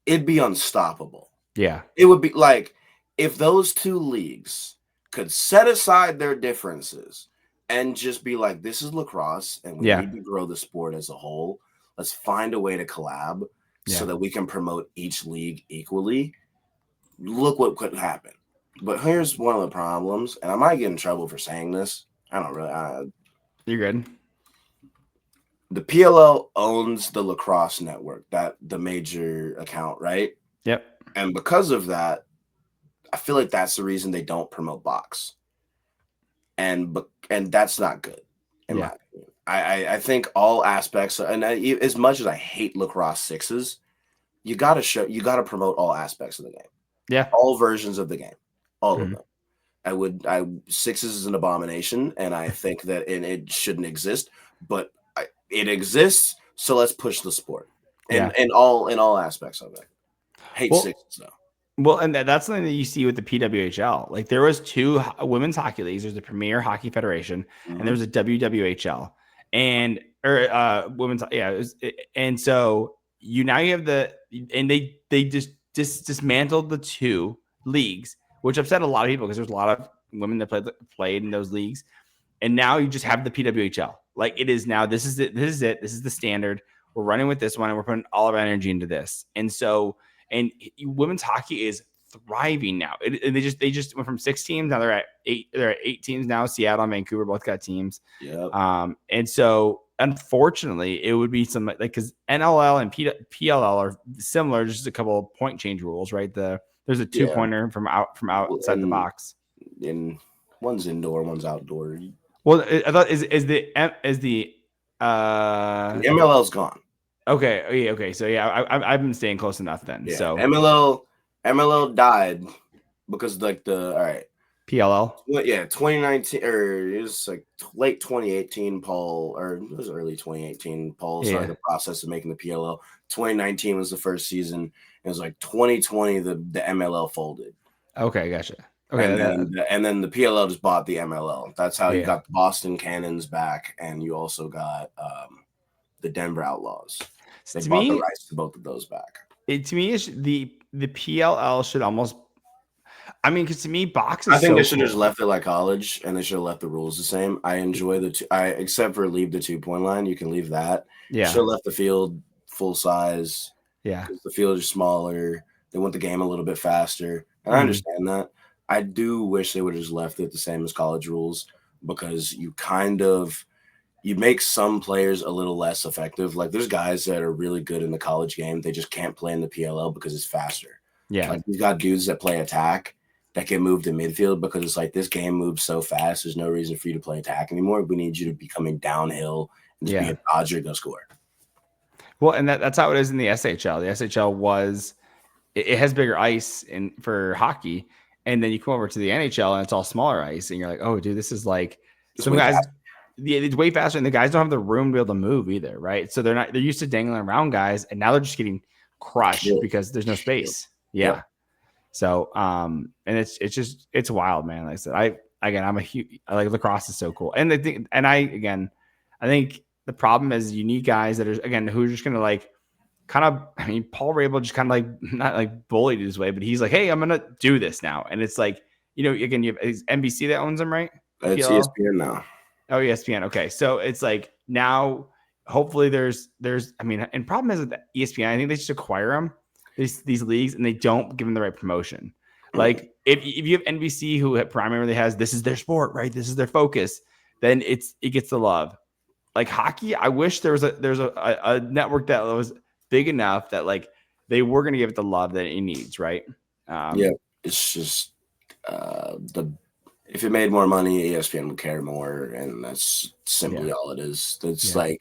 it'd be unstoppable. Yeah. It would be like if those two leagues could set aside their differences and just be like, this is lacrosse and we need to grow the sport as a whole. Let's find a way to collab. So that we can promote each league equally. Look what could happen. But here's one of the problems, and I might get in trouble for saying this. I don't really. You're good. The PLL owns the lacrosse network, the major account, right? Yep. And because of that, I feel like that's the reason they don't promote box. And that's not good. In my opinion. I think all aspects, and as much as I hate lacrosse sixes, you got to promote all aspects of the game. Yeah. All versions of the game. All of them. Sixes is an abomination, and I think that it shouldn't exist, but it exists, so let's push the sport. In all aspects of it. Hate sixes though. Well, and that's something that you see with the PWHL. Like there was two women's hockey leagues. There's the Premier Hockey Federation, and there was a WWHL. And women's and so you have they just dismantled the two leagues, which upset a lot of people because there's a lot of women that played in those leagues, and now you just have the PWHL. Like it is now. This is it. This is the standard. We're running with this one, and we're putting all of our energy into this. And so, and women's hockey is thriving now. They just went from 6 teams. Now they're at 8. They're at 8 teams now. Seattle and Vancouver both got teams. Yeah. And so unfortunately, it would be some like because NLL and PLL are similar, just a couple of point change rules, right? There's a 2-pointer from outside the box. And one's indoor, one's outdoor. Well, I thought is the MLL's gone. Okay. Okay. So yeah, I've been staying close enough then. Yeah, So MLL died because like all right. PLL. Yeah, 2019 or it was like late 2018. It was early 2018. Paul started Yeah. the process of making the PLL. 2019 was the first season. It was like 2020 the MLL folded. Okay. Gotcha. Okay. And then the PLL just bought the MLL. That's how you Yeah. got the Boston Cannons back, and you also got the Denver Outlaws. They To bought the me, rights to both of those back. the PLL should almost. I mean, because to me, box is I think so they should have cool. just left it like college, and they should have left the rules the same. I enjoy except for leave the 2-point line. You can leave that. Yeah. Should have left the field full size. Yeah. Because the field is smaller. They want the game a little bit faster, and I Mhm. understand that. I do wish they would have just left it the same as college rules, because you make some players a little less effective. Like there's guys that are really good in the college game. They just can't play in the PLL because it's faster. Yeah. Like we've got dudes that play attack that get moved to midfield because it's like this game moves so fast. There's no reason for you to play attack anymore. We need you to be coming downhill and just be a dodger, go score. Well, and that's how it is in the SHL. The SHL it has bigger ice for hockey, and then you come over to the NHL and it's all smaller ice, and you're like, oh, dude, this is like some guys. Yeah, it's way faster, and the guys don't have the room to be able to move either, right? So they're used to dangling around guys, and now they're just getting crushed because there's no space. Yeah. Yep. So and it's wild, man. Like I said, I like lacrosse is so cool, and I think the problem is you need guys that are who are just gonna like kind of. I mean, Paul Rabel just kind of like not like bullied his way, but he's like, hey, I'm gonna do this now, and it's like you have it's NBC that owns them, right? It's ESPN now. Oh, ESPN. Okay, so it's like now, hopefully, there's. I mean, and problem is with ESPN. I think they just acquire them these leagues, and they don't give them the right promotion. Like if you have NBC who primarily has this is their sport, right? This is their focus, then it gets the love. Like hockey, I wish there's a network that was big enough that like they were going to give it the love that it needs, right? Yeah, it's just if it made more money, ESPN would care more, and that's simply all it is. It's like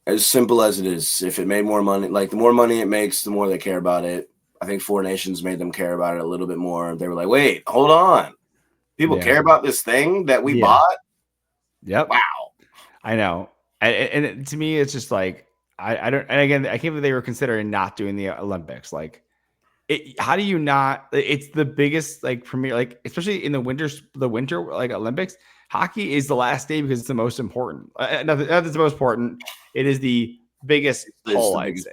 as simple as it is. If it made more money, like the more money it makes, the more they care about it. I think Four Nations made them care about it a little bit more. They were like, wait, hold on. People care about this thing that we bought? Yep. Wow. I know. And to me, it's just like, I don't, and again, I can't believe they were considering not doing the Olympics. Like, how do you not? It's the biggest like premier, like especially in the winter like Olympics. Hockey is the last day because it's the most important. Not that it's the most important. It is the biggest pull. I'd say.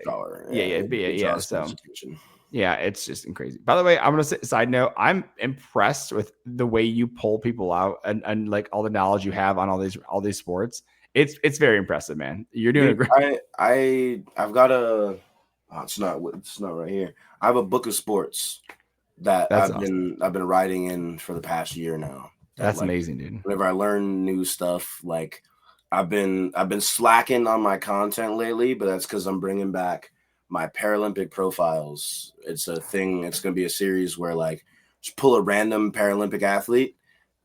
Yeah. So yeah, it's just crazy. By the way, I'm gonna say side note. I'm impressed with the way you pull people out and like all the knowledge you have on all these sports. It's very impressive, man. You're doing a great. I've got a. Oh, it's not right here. I have a book of sports that I've been writing in for the past year now. That's amazing, dude. Whenever I learn new stuff, like I've been slacking on my content lately, but that's because I'm bringing back my Paralympic profiles. It's a thing. It's going to be a series where like just pull a random Paralympic athlete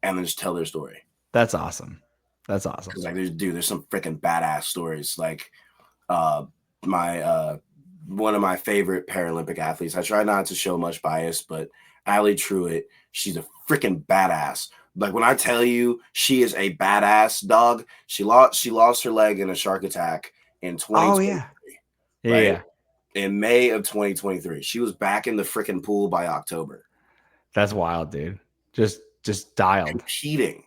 and then just tell their story. That's awesome. That's awesome. Because like there's some freaking badass stories. Like one of my favorite Paralympic athletes. I try not to show much bias, but Ali Truitt, she's a freaking badass. Like when I tell you she is a badass dog, she lost her leg in a shark attack in 2023. Oh yeah. Right? Yeah. In May of 2023. She was back in the freaking pool by October. That's wild, dude. Just dialed. Competing.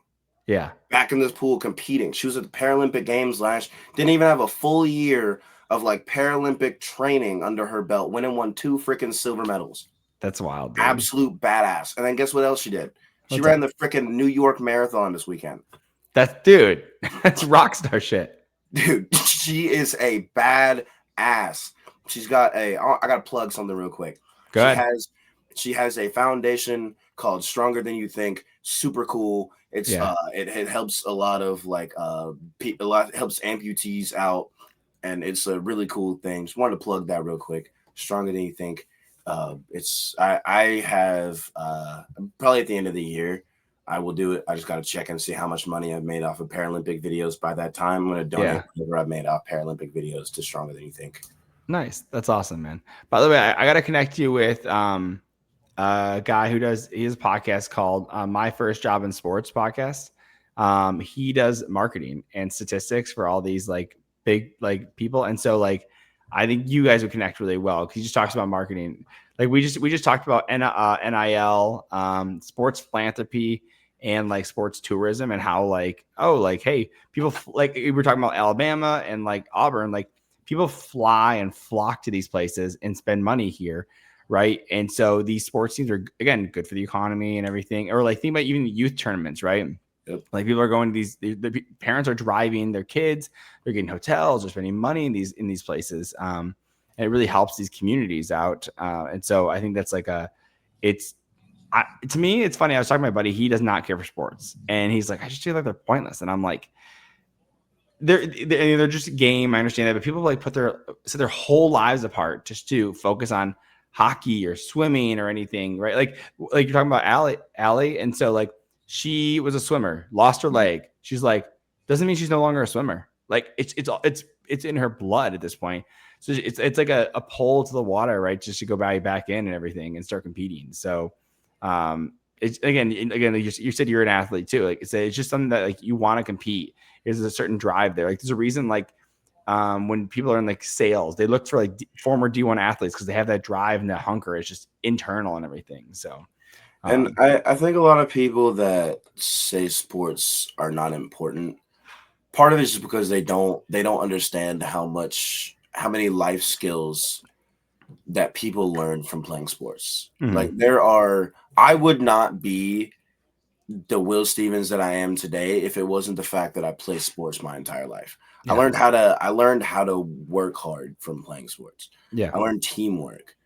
Yeah. Back in this pool competing. She was at the Paralympic Games didn't even have a full year of like Paralympic training under her belt. Went and won 2 freaking silver medals. That's wild, dude. Absolute badass. And then guess what else she did? She ran the freaking New York Marathon this weekend. That's rock star shit. Dude, she is a bad ass. She's got I got to plug something real quick. Go ahead. She has a foundation called Stronger Than You Think. Super cool. It's it helps a lot of like helps amputees out, and it's a really cool thing. Just wanted to plug that real quick. Stronger Than You Think. I have probably at the end of the year, I will do it. I just got to check and see how much money I've made off of Paralympic videos by that time. I'm going to donate whatever I've made off Paralympic videos to Stronger Than You Think. Nice. That's awesome, man. By the way, I got to connect you with a guy who does his podcast called My First Job in Sports podcast. He does marketing and statistics for all these like big like people. And so like, I think you guys would connect really well because he just talks about marketing. Like we just talked about NIL, sports philanthropy, and like sports tourism, and how like, oh, like, hey, people like we were talking about Alabama and like Auburn, like people fly and flock to these places and spend money here, right? And so these sports teams are, again, good for the economy and everything. Or like think about even youth tournaments, right? Yep. Like people are going to these, the parents are driving their kids, they're getting hotels, they're spending money in these places. And it really helps these communities out. And so I think that's like to me, it's funny. I was talking to my buddy, he does not care for sports. And he's like, I just feel like they're pointless. And I'm like, they're just a game. I understand that, but people like put their whole lives apart just to focus on hockey or swimming or anything, right? Like you're talking about Allie, and so like she was a swimmer, lost her leg. She's like, doesn't mean she's no longer a swimmer. Like it's in her blood at this point. So it's like a pull to the water, right? Just to go back in and everything and start competing. So it's again, you said you're an athlete too. Like it's just something that like you want to compete. There's a certain drive there. Like there's a reason like when people are in like sales, they look for like former D1 athletes because they have that drive and that hunker. It's just internal and everything. So, and I think a lot of people that say sports are not important, part of it is just because they don't understand how many life skills that people learn from playing sports. Mm-hmm. Like I would not be the Will Stephens that I am today if it wasn't the fact that I played sports my entire life. Yeah. I learned how to work hard from playing sports. Yeah. I learned teamwork.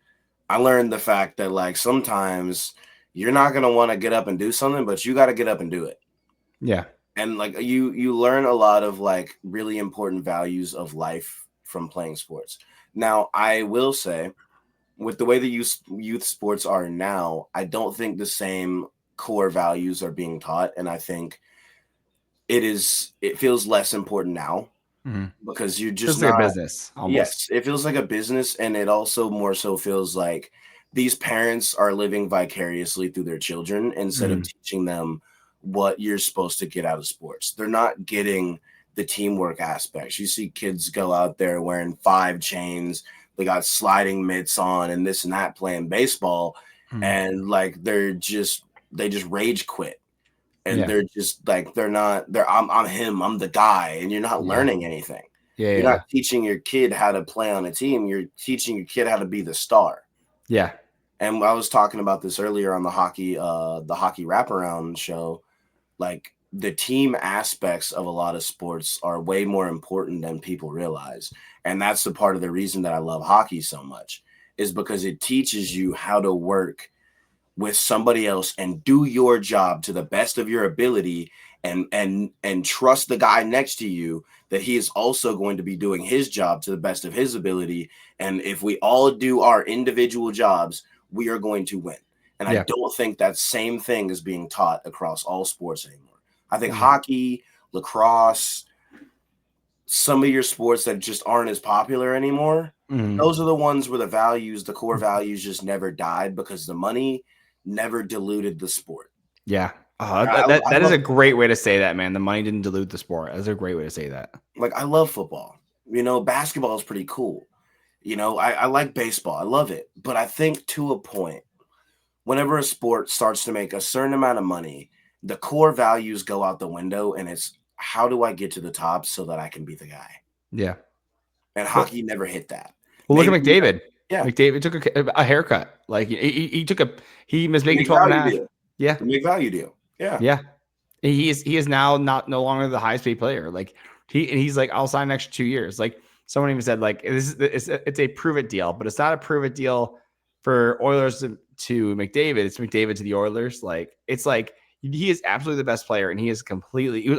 I learned the fact that like sometimes you're not going to want to get up and do something, but you got to get up and do it. Yeah. And like you learn a lot of like really important values of life from playing sports. Now, I will say with the way the youth sports are now, I don't think the same core values are being taught, and I think it feels less important now because you're just like a business almost. Yes, it feels like a business, and it also more so feels like these parents are living vicariously through their children instead of teaching them what you're supposed to get out of sports. They're not getting the teamwork aspects. You see kids go out there wearing 5 chains, they got sliding mitts on and this and that playing baseball, and like they just rage quit. And they're just like, I'm him, I'm the guy, and you're not learning anything. You're not teaching your kid how to play on a team. You're teaching your kid how to be the star. Yeah. And I was talking about this earlier on the hockey wraparound show. Like the team aspects of a lot of sports are way more important than people realize. And that's the part of the reason that I love hockey so much, is because it teaches you how to work with somebody else and do your job to the best of your ability, and trust the guy next to you that he is also going to be doing his job to the best of his ability. And if we all do our individual jobs, we are going to win. And I don't think that same thing is being taught across all sports anymore. I think hockey, lacrosse, some of your sports that just aren't as popular anymore, those are the ones where the core values just never died because the money never diluted the sport. Yeah. That is a great way to say that, man. The money didn't dilute the sport. That's a great way to say that. Like, I love football. Basketball is pretty cool. I like baseball. I love it. But I think to a point, whenever a sport starts to make a certain amount of money, the core values go out the window, and it's how do I get to the top so that I can be the guy? Yeah. And hockey never hit that. Well, look at McDavid. Yeah. McDavid took a haircut. Like he was making 12 and a half. Yeah. The big value deal. Yeah. Yeah. He is now no longer the highest paid player. Like he's like, I'll sign an extra 2 years. Like someone even said, like it's a prove it deal, but it's not a prove it deal for Oilers to McDavid. It's McDavid to the Oilers. Like it's like he is absolutely the best player, and he was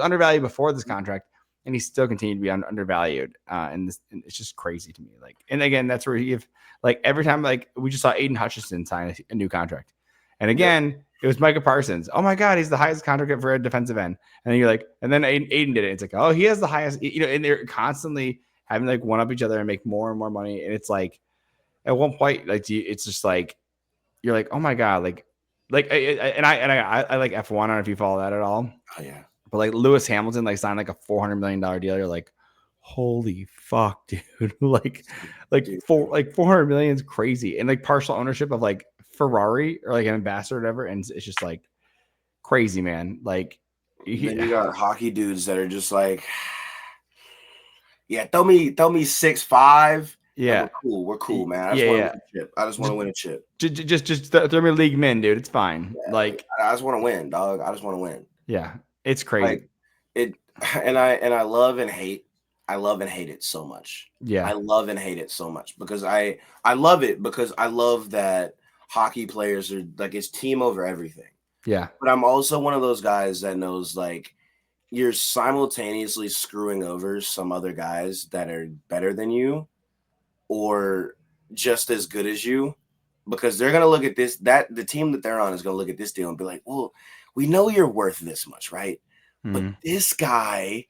undervalued before this contract, and he still continued to be undervalued. And it's just crazy to me. Like, and again, that's where every time, like we just saw Aiden Hutchinson sign a new contract. And again, It was Micah Parsons. Oh my God, he's the highest contract for a defensive end. And then you're like, and then Aiden did it. It's like, oh, he has the highest, and they're constantly having like one up each other and make more and more money. And it's like, at one point, like, it's just like, you're like, oh my God, I like F1. I don't know if you follow that at all. Oh yeah. But like Lewis Hamilton, like signed like a $400 million deal. You're like, holy fuck, dude. like Dude. 400 million is crazy. And like partial ownership of like Ferrari or like an ambassador or whatever. And it's just like crazy, man. Like, Then you got hockey dudes that are just like, yeah, throw me 6'5". Yeah, like, we're cool, man. I just want to win a chip. I just want to win a chip. Just throw me league min, dude. It's fine. Yeah, like I just want to win, dog. I just want to win. Yeah, it's crazy. Like it, and I love and hate. I love and hate it so much. Yeah, I love and hate it so much because I love it because I love that hockey players are like it's team over everything. Yeah, but I'm also one of those guys that knows like you're simultaneously screwing over some other guys that are better than you or just as good as you because they're going to look at this, that the team that they're on is going to look at this deal and be like, well, we know you're worth this much, right? Mm-hmm. But this guy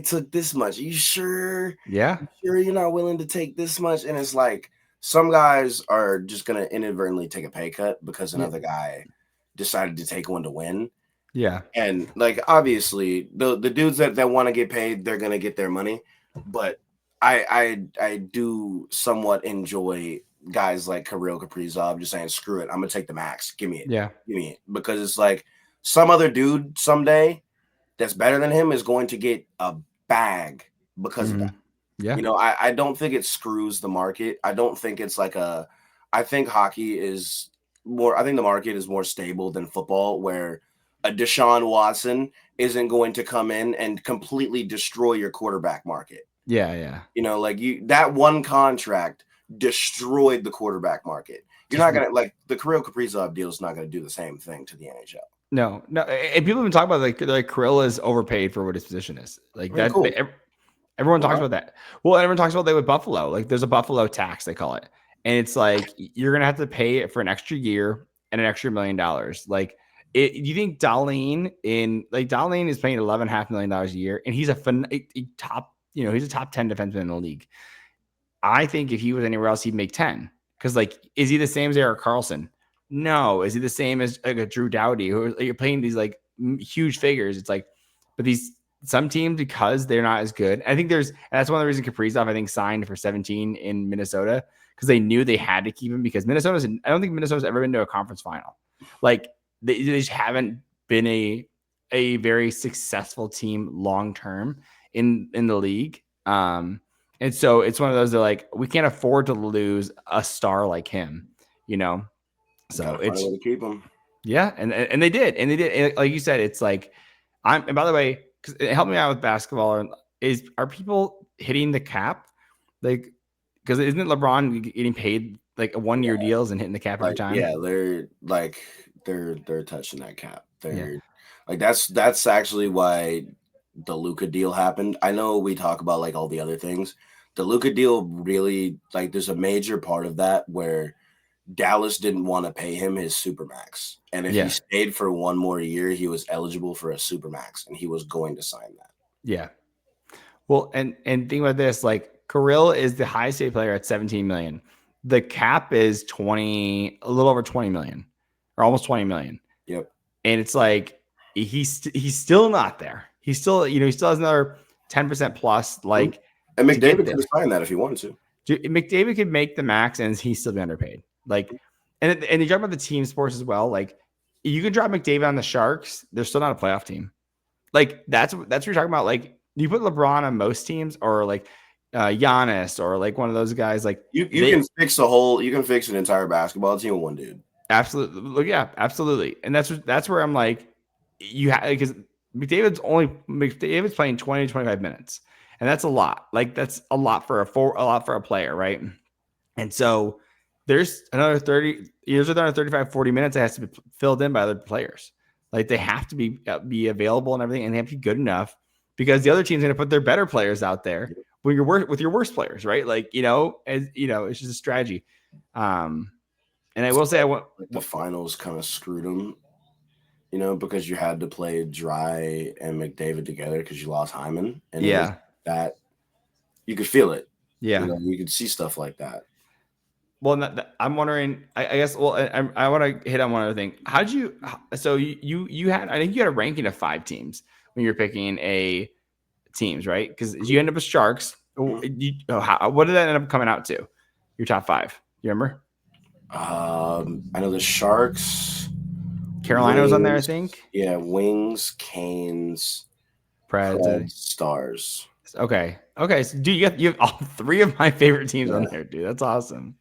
took this much. Are you sure? Yeah. You sure you're not willing to take this much? And it's like some guys are just going to inadvertently take a pay cut because another guy decided to take one to win. Yeah. And like obviously the dudes that want to get paid, they're gonna get their money. But I do somewhat enjoy guys like Kirill Kaprizov just saying, screw it, I'm gonna take the max. Give me it. Yeah. Give me it. Because it's like some other dude someday that's better than him is going to get a bag because of that. Yeah. I don't think it screws the market. I don't think it's like I think hockey is more, I think the market is more stable than football where a Deshaun Watson isn't going to come in and completely destroy your quarterback market. Yeah, yeah. Like that one contract destroyed the quarterback market. You're not gonna like the Kirill Kaprizov deal is not gonna do the same thing to the NHL. No. And people have been talking about like Kirill is overpaid for what his position is. Like that. Cool. Everyone talks about that. Well, everyone talks about that with Buffalo. Like there's a Buffalo tax, they call it, and it's like you're gonna have to pay it for an extra year and an extra $1 million. Like. You think Dahlin is paying $11.5 million a year, and he's a top, he's a top 10 defenseman in the league. I think if he was anywhere else, he'd make 10. Because like, is he the same as Erik Karlsson? No. Is he the same as like a Drew Doughty? Who you're paying these like huge figures? It's like, but some teams because they're not as good. I think that's one of the reasons Kaprizov I think signed for 17 in Minnesota because they knew they had to keep him because I don't think Minnesota's ever been to a conference final. Like. They just haven't been a very successful team long term in the league. And so it's one of those that like we can't afford to lose a star like him, So it's to keep him. Yeah, and they did. And like you said, it's like and by the way, because it helped me out with basketball, are people hitting the cap? Like because isn't LeBron getting paid like a 1-year deals and hitting the cap every time? Yeah, they're like they're touching that cap. Like that's actually why the Luka deal happened. I know we talk about like all the other things. The Luka deal really like there's a major part of that where Dallas didn't want to pay him his supermax. And if he stayed for one more year, he was eligible for a supermax and he was going to sign that. Yeah. Well, and think about this, like Kirill is the highest paid player at 17 million. The cap is a little over 20 million. Or almost 20 million. Yep. And it's like he's still not there. He still has another 10% plus. Like, and McDavid could have signed that if he wanted to. McDavid could make the max and he's still be underpaid. Like, and you talk about the team sports as well. Like, you can drop McDavid on the Sharks, they're still not a playoff team. Like, that's what you're talking about. Like, you put LeBron on most teams, or like Giannis, or like one of those guys. Like, you can fix an entire basketball team with one dude. Absolutely. Yeah, absolutely. And that's where I'm like, because McDavid's playing 20 to 25 minutes. And that's a lot. Like that's a lot for a player, right? And so there's another 35, 40 minutes that has to be filled in by other players. Like they have to be available and everything, and they have to be good enough because the other team's going to put their better players out there with your worst players, right? Like, it's just a strategy. And I will say, like the finals kind of screwed them, because you had to play Dry and McDavid together because you lost Hyman, and it was that you could feel it. Yeah. You could see stuff like that. Well, I'm wondering. I guess. Well, I want to hit on one other thing. How'd you? So you had? I think you had a ranking of 5 teams when you're picking teams, right? Because you end up with Sharks. Mm-hmm. What did that end up coming out to? Your top 5. You remember? I know the Sharks. Carolina was on there, I think. Yeah, Wings, Canes, Preds, Stars. Okay. So, dude, you have all 3 of my favorite teams on there, dude. That's awesome.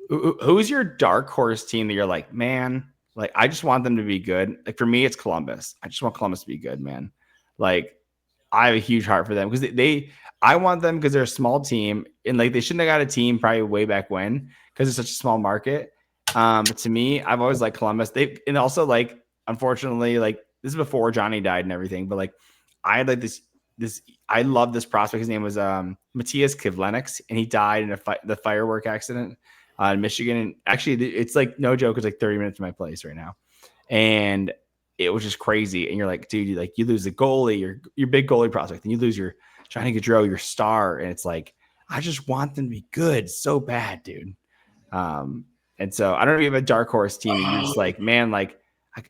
Who's your dark horse team that you're like, man, like I just want them to be good? Like for me, it's Columbus. I just want Columbus to be good, man. Like I have a huge heart for them because I want them because they're a small team and like they shouldn't have got a team probably way back when because it's such a small market. But to me, I've always liked Columbus. And also like, unfortunately, like this is before Johnny died and everything, but like I had like this, I love this prospect. His name was Matthias Kivlenix, and he died in the firework accident in Michigan. And actually, it's like no joke. It's like 30 minutes from my place right now, and it was just crazy. And you're like, dude, you lose the goalie, your big goalie prospect, and you lose your Johnny Gaudreau, your star, and it's like I just want them to be good so bad, dude. And so I don't know if you have a dark horse team that you're just like, man, like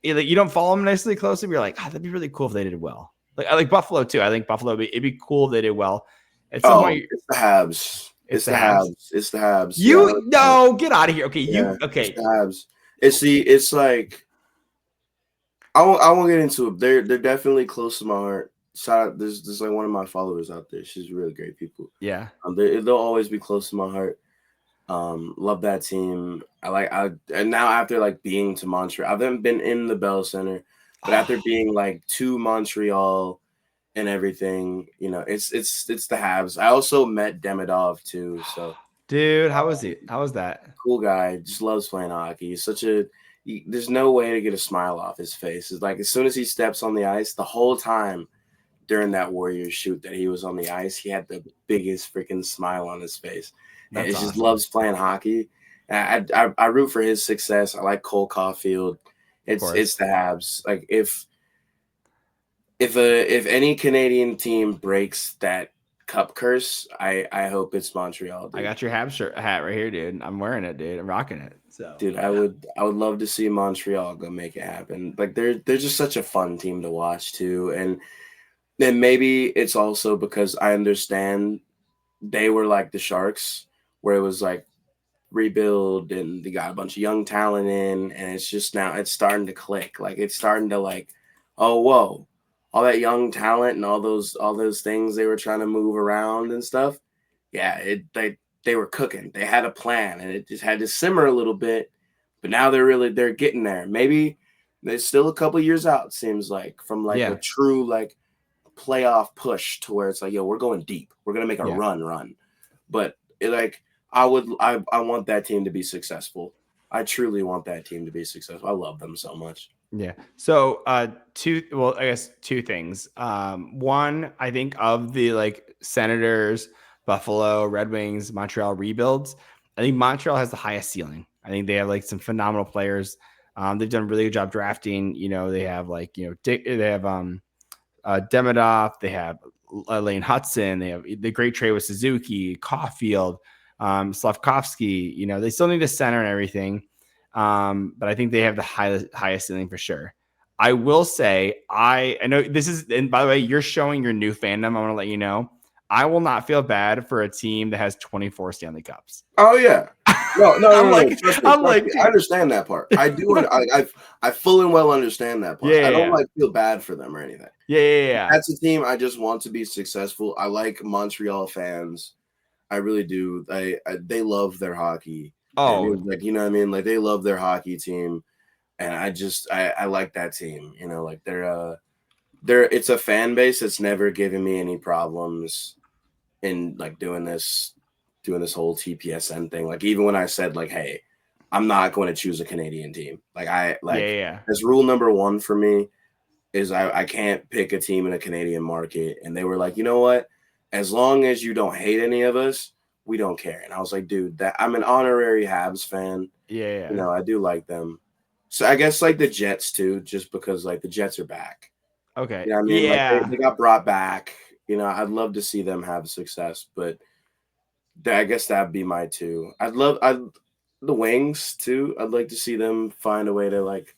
you don't follow them nicely closely, but you're like, that'd be really cool if they did well. Like I like Buffalo too. I think Buffalo it'd be cool if they did well. At some point, it's the Habs. It's the Habs. It's the Habs. Get out of here. Okay, okay. It's the Habs. It's like I won't get into it. They're definitely close to my heart. Shout out, there's like one of my followers out there. She's really great people. Yeah. They'll always be close to my heart. Love that team. And now after like being to Montreal, I haven't been in the Bell Center, but after being like to Montreal and everything, it's the Habs. I also met Demidov too. So, dude, how was he? How was that? Cool guy. Just loves playing hockey. He's there's no way to get a smile off his face. It's like as soon as he steps on the ice, the whole time during that Warriors shoot that he was on the ice, he had the biggest freaking smile on his face. And he just loves playing hockey. And I root for his success. I like Cole Caulfield. It's the Habs. Like if any Canadian team breaks that cup curse, I hope it's Montreal. Dude. I got your Habs hat right here, dude. I'm wearing it, dude. I'm rocking it. So, dude, I would love to see Montreal go make it happen. Like they're just such a fun team to watch too, and then maybe it's also because I understand they were like the Sharks, where it was like rebuild and they got a bunch of young talent in, and it's just now it's starting to click. Like it's starting to like, oh whoa, all that young talent and all those things they were trying to move around and stuff. Yeah, they were cooking. They had a plan, and it just had to simmer a little bit. But now they're getting there. Maybe they're still a couple years out. Seems like from like a true like playoff push to where it's like, yo, we're going deep. We're gonna make a run. But I want that team to be successful. I truly want that team to be successful. I love them so much. Yeah. So two things. One, I think of the like Senators, Buffalo, Red Wings, Montreal rebuilds, I think Montreal has the highest ceiling. I think they have like some phenomenal players. They've done a really good job drafting. They have like, they have Demidov, they have Lane Hudson, they have the great trade with Suzuki, Caulfield, Slavkovsky. They still need a center and everything. But I think they have the highest ceiling for sure. I will say, I know this is, and by the way, you're showing your new fandom. I want to let you know, I will not feel bad for a team that has 24 Stanley Cups. Oh yeah. No. I understand that part. I do. I full and well understand that part. I don't feel bad for them or anything. Yeah. That's a team I just want to be successful. I like Montreal fans. I really do. They love their hockey. Oh, like what I mean? Like they love their hockey team, and I like that team. Like they're it's a fan base that's never given me any problems in like doing this whole TPSN thing. Like even when I said like, hey, I'm not going to choose a Canadian team. Like that's rule number 1 for me is I can't pick a team in a Canadian market. And they were like, you know what? As long as you don't hate any of us, we don't care. And I was like, dude, that I'm an honorary Habs fan. Yeah. You know, I do like them. So I guess like the Jets too, just because like the Jets are back. Okay. You know what I mean? Like they got brought back. You know, I'd love to see them have success, but I guess that'd be my two. The Wings too. I'd like to see them find a way to like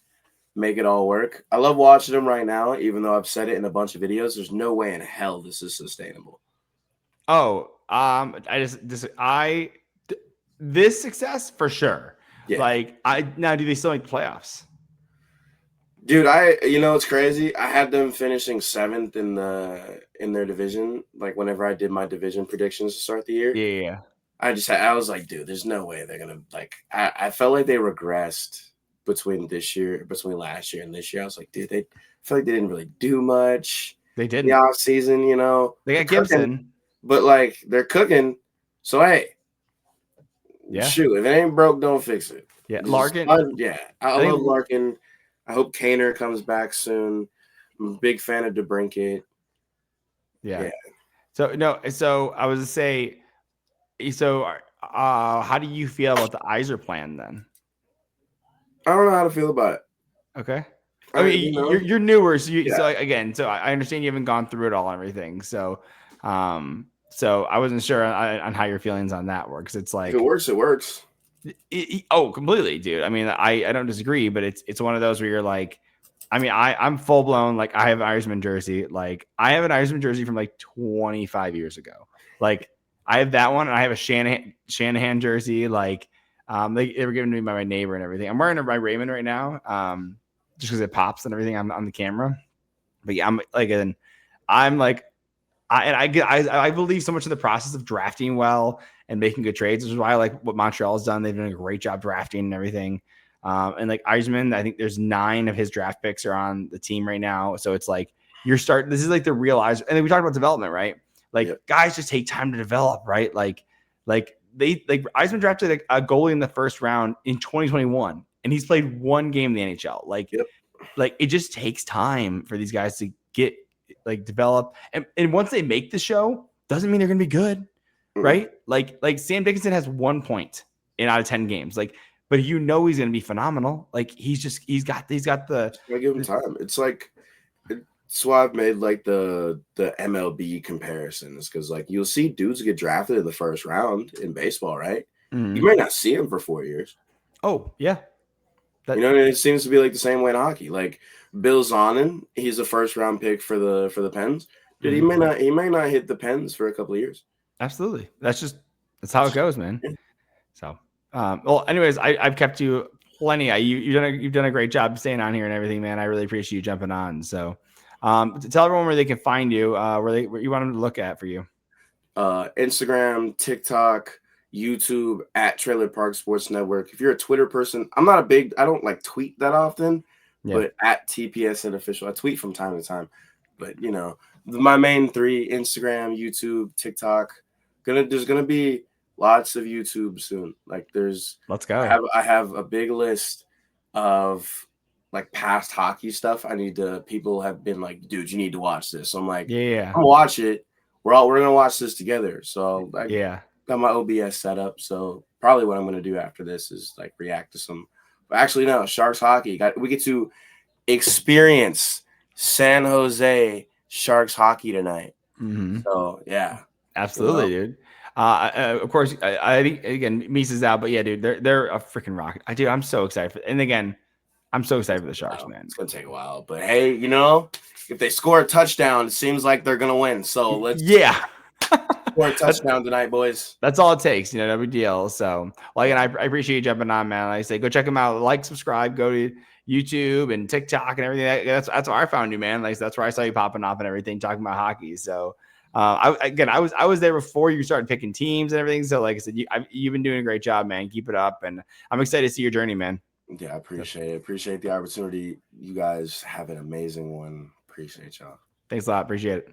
make it all work. I love watching them right now, even though I've said it in a bunch of videos. There's no way in hell this is sustainable. Oh, this success for sure. Yeah. Like now, do they still make playoffs? Dude, it's crazy. I had them finishing 7th in their division. Like whenever I did my division predictions to start the year. Yeah. I was like, dude, there's no way they're gonna like. I felt like they regressed between last year and this year. I was like, dude, I feel like they didn't really do much. They didn't. The off season, they got Gibson, but like they're cooking. So hey, shoot, if it ain't broke, don't fix it. Yeah, Larkin. I love Larkin. I hope Kaner comes back soon. I'm a big fan of DeBrincat. Yeah. So I was to say, how do you feel about the Yzer plan then? I don't know how to feel about it. Okay. I mean, you're newer, so I understand you haven't gone through it all and everything. So I wasn't sure on how your feelings on that work, because it's like, if it works, it works. Completely, dude. I mean, I don't disagree, but it's one of those where you're like, I mean, I'm full blown, like I have an Irishman jersey. Like I have an Irishman jersey from like 25 years ago. Like I have that one, and I have a Shanahan jersey. Like they were given to me by my neighbor and everything. I'm wearing my Raymond right now, just because it pops and everything on the camera. But yeah, I believe so much in the process of drafting well and making good trades, which is why I like what Montreal has done. They've done a great job drafting and everything. And like Yzerman, I think there's 9 of his draft picks are on the team right now. So it's like this is like the real Yzer. And then we talked about development, right? Like guys just take time to develop, right? Like Yzerman drafted a goalie in the first round in 2021, and he's played 1 game in the NHL. Like it just takes time for these guys to get develop. And once they make the show, doesn't mean they're going to be good. Right? Like Sam Dickinson has 1 point out of 10 games. Like, but he's going to be phenomenal. Like he's got the. I give him time. It's like it's why I've made like the MLB comparisons, because like you'll see dudes get drafted in the first round in baseball, right? Mm-hmm. You might not see him for 4 years. Oh yeah, it seems to be like the same way in hockey. Like Bill Zonin, he's a first round pick for the Pens. Dude, mm-hmm. he may not hit the Pens for a couple of years. Absolutely. That's how it goes, man. So, well, anyways, I've kept you plenty. You've done a great job staying on here and everything, man. I really appreciate you jumping on. So, tell everyone where they can find you, where you want them to look at for you. Instagram, TikTok, YouTube at Trailer Park Sports Network. If you're a Twitter person, I don't like tweet that often, but at TPSN official, I tweet from time to time. But my main 3: Instagram, YouTube, TikTok. There's gonna be lots of YouTube soon. Like let's go. I have a big list of like past hockey stuff. People have been like, dude, you need to watch this. So I'm like, I'm gonna watch it. We're gonna watch this together. So got my OBS set up. So probably what I'm gonna do after this is like react to some. But actually, no, Sharks hockey. We get to experience San Jose Sharks hockey tonight. Mm-hmm. So yeah. Absolutely, dude. Of course, I think again, Misa's out, but yeah, dude, they're a freaking rocket. I'm so excited and again, I'm so excited for the Sharks, man. It's gonna take a while, but hey, if they score a touchdown, it seems like they're gonna win. So let's score a touchdown tonight, boys. That's all it takes, no big deal. So, well, again, I appreciate you jumping on, man. Like I say, go check them out, like, subscribe, go to YouTube and TikTok and everything. That's where I found you, man. Like that's where I saw you popping off and everything, talking about hockey. So. I was there before you started picking teams and everything. So, like I said, you've been doing a great job, man. Keep it up, and I'm excited to see your journey, man. Yeah, I appreciate it. Appreciate the opportunity. You guys have an amazing one. Appreciate y'all. Thanks a lot. Appreciate it.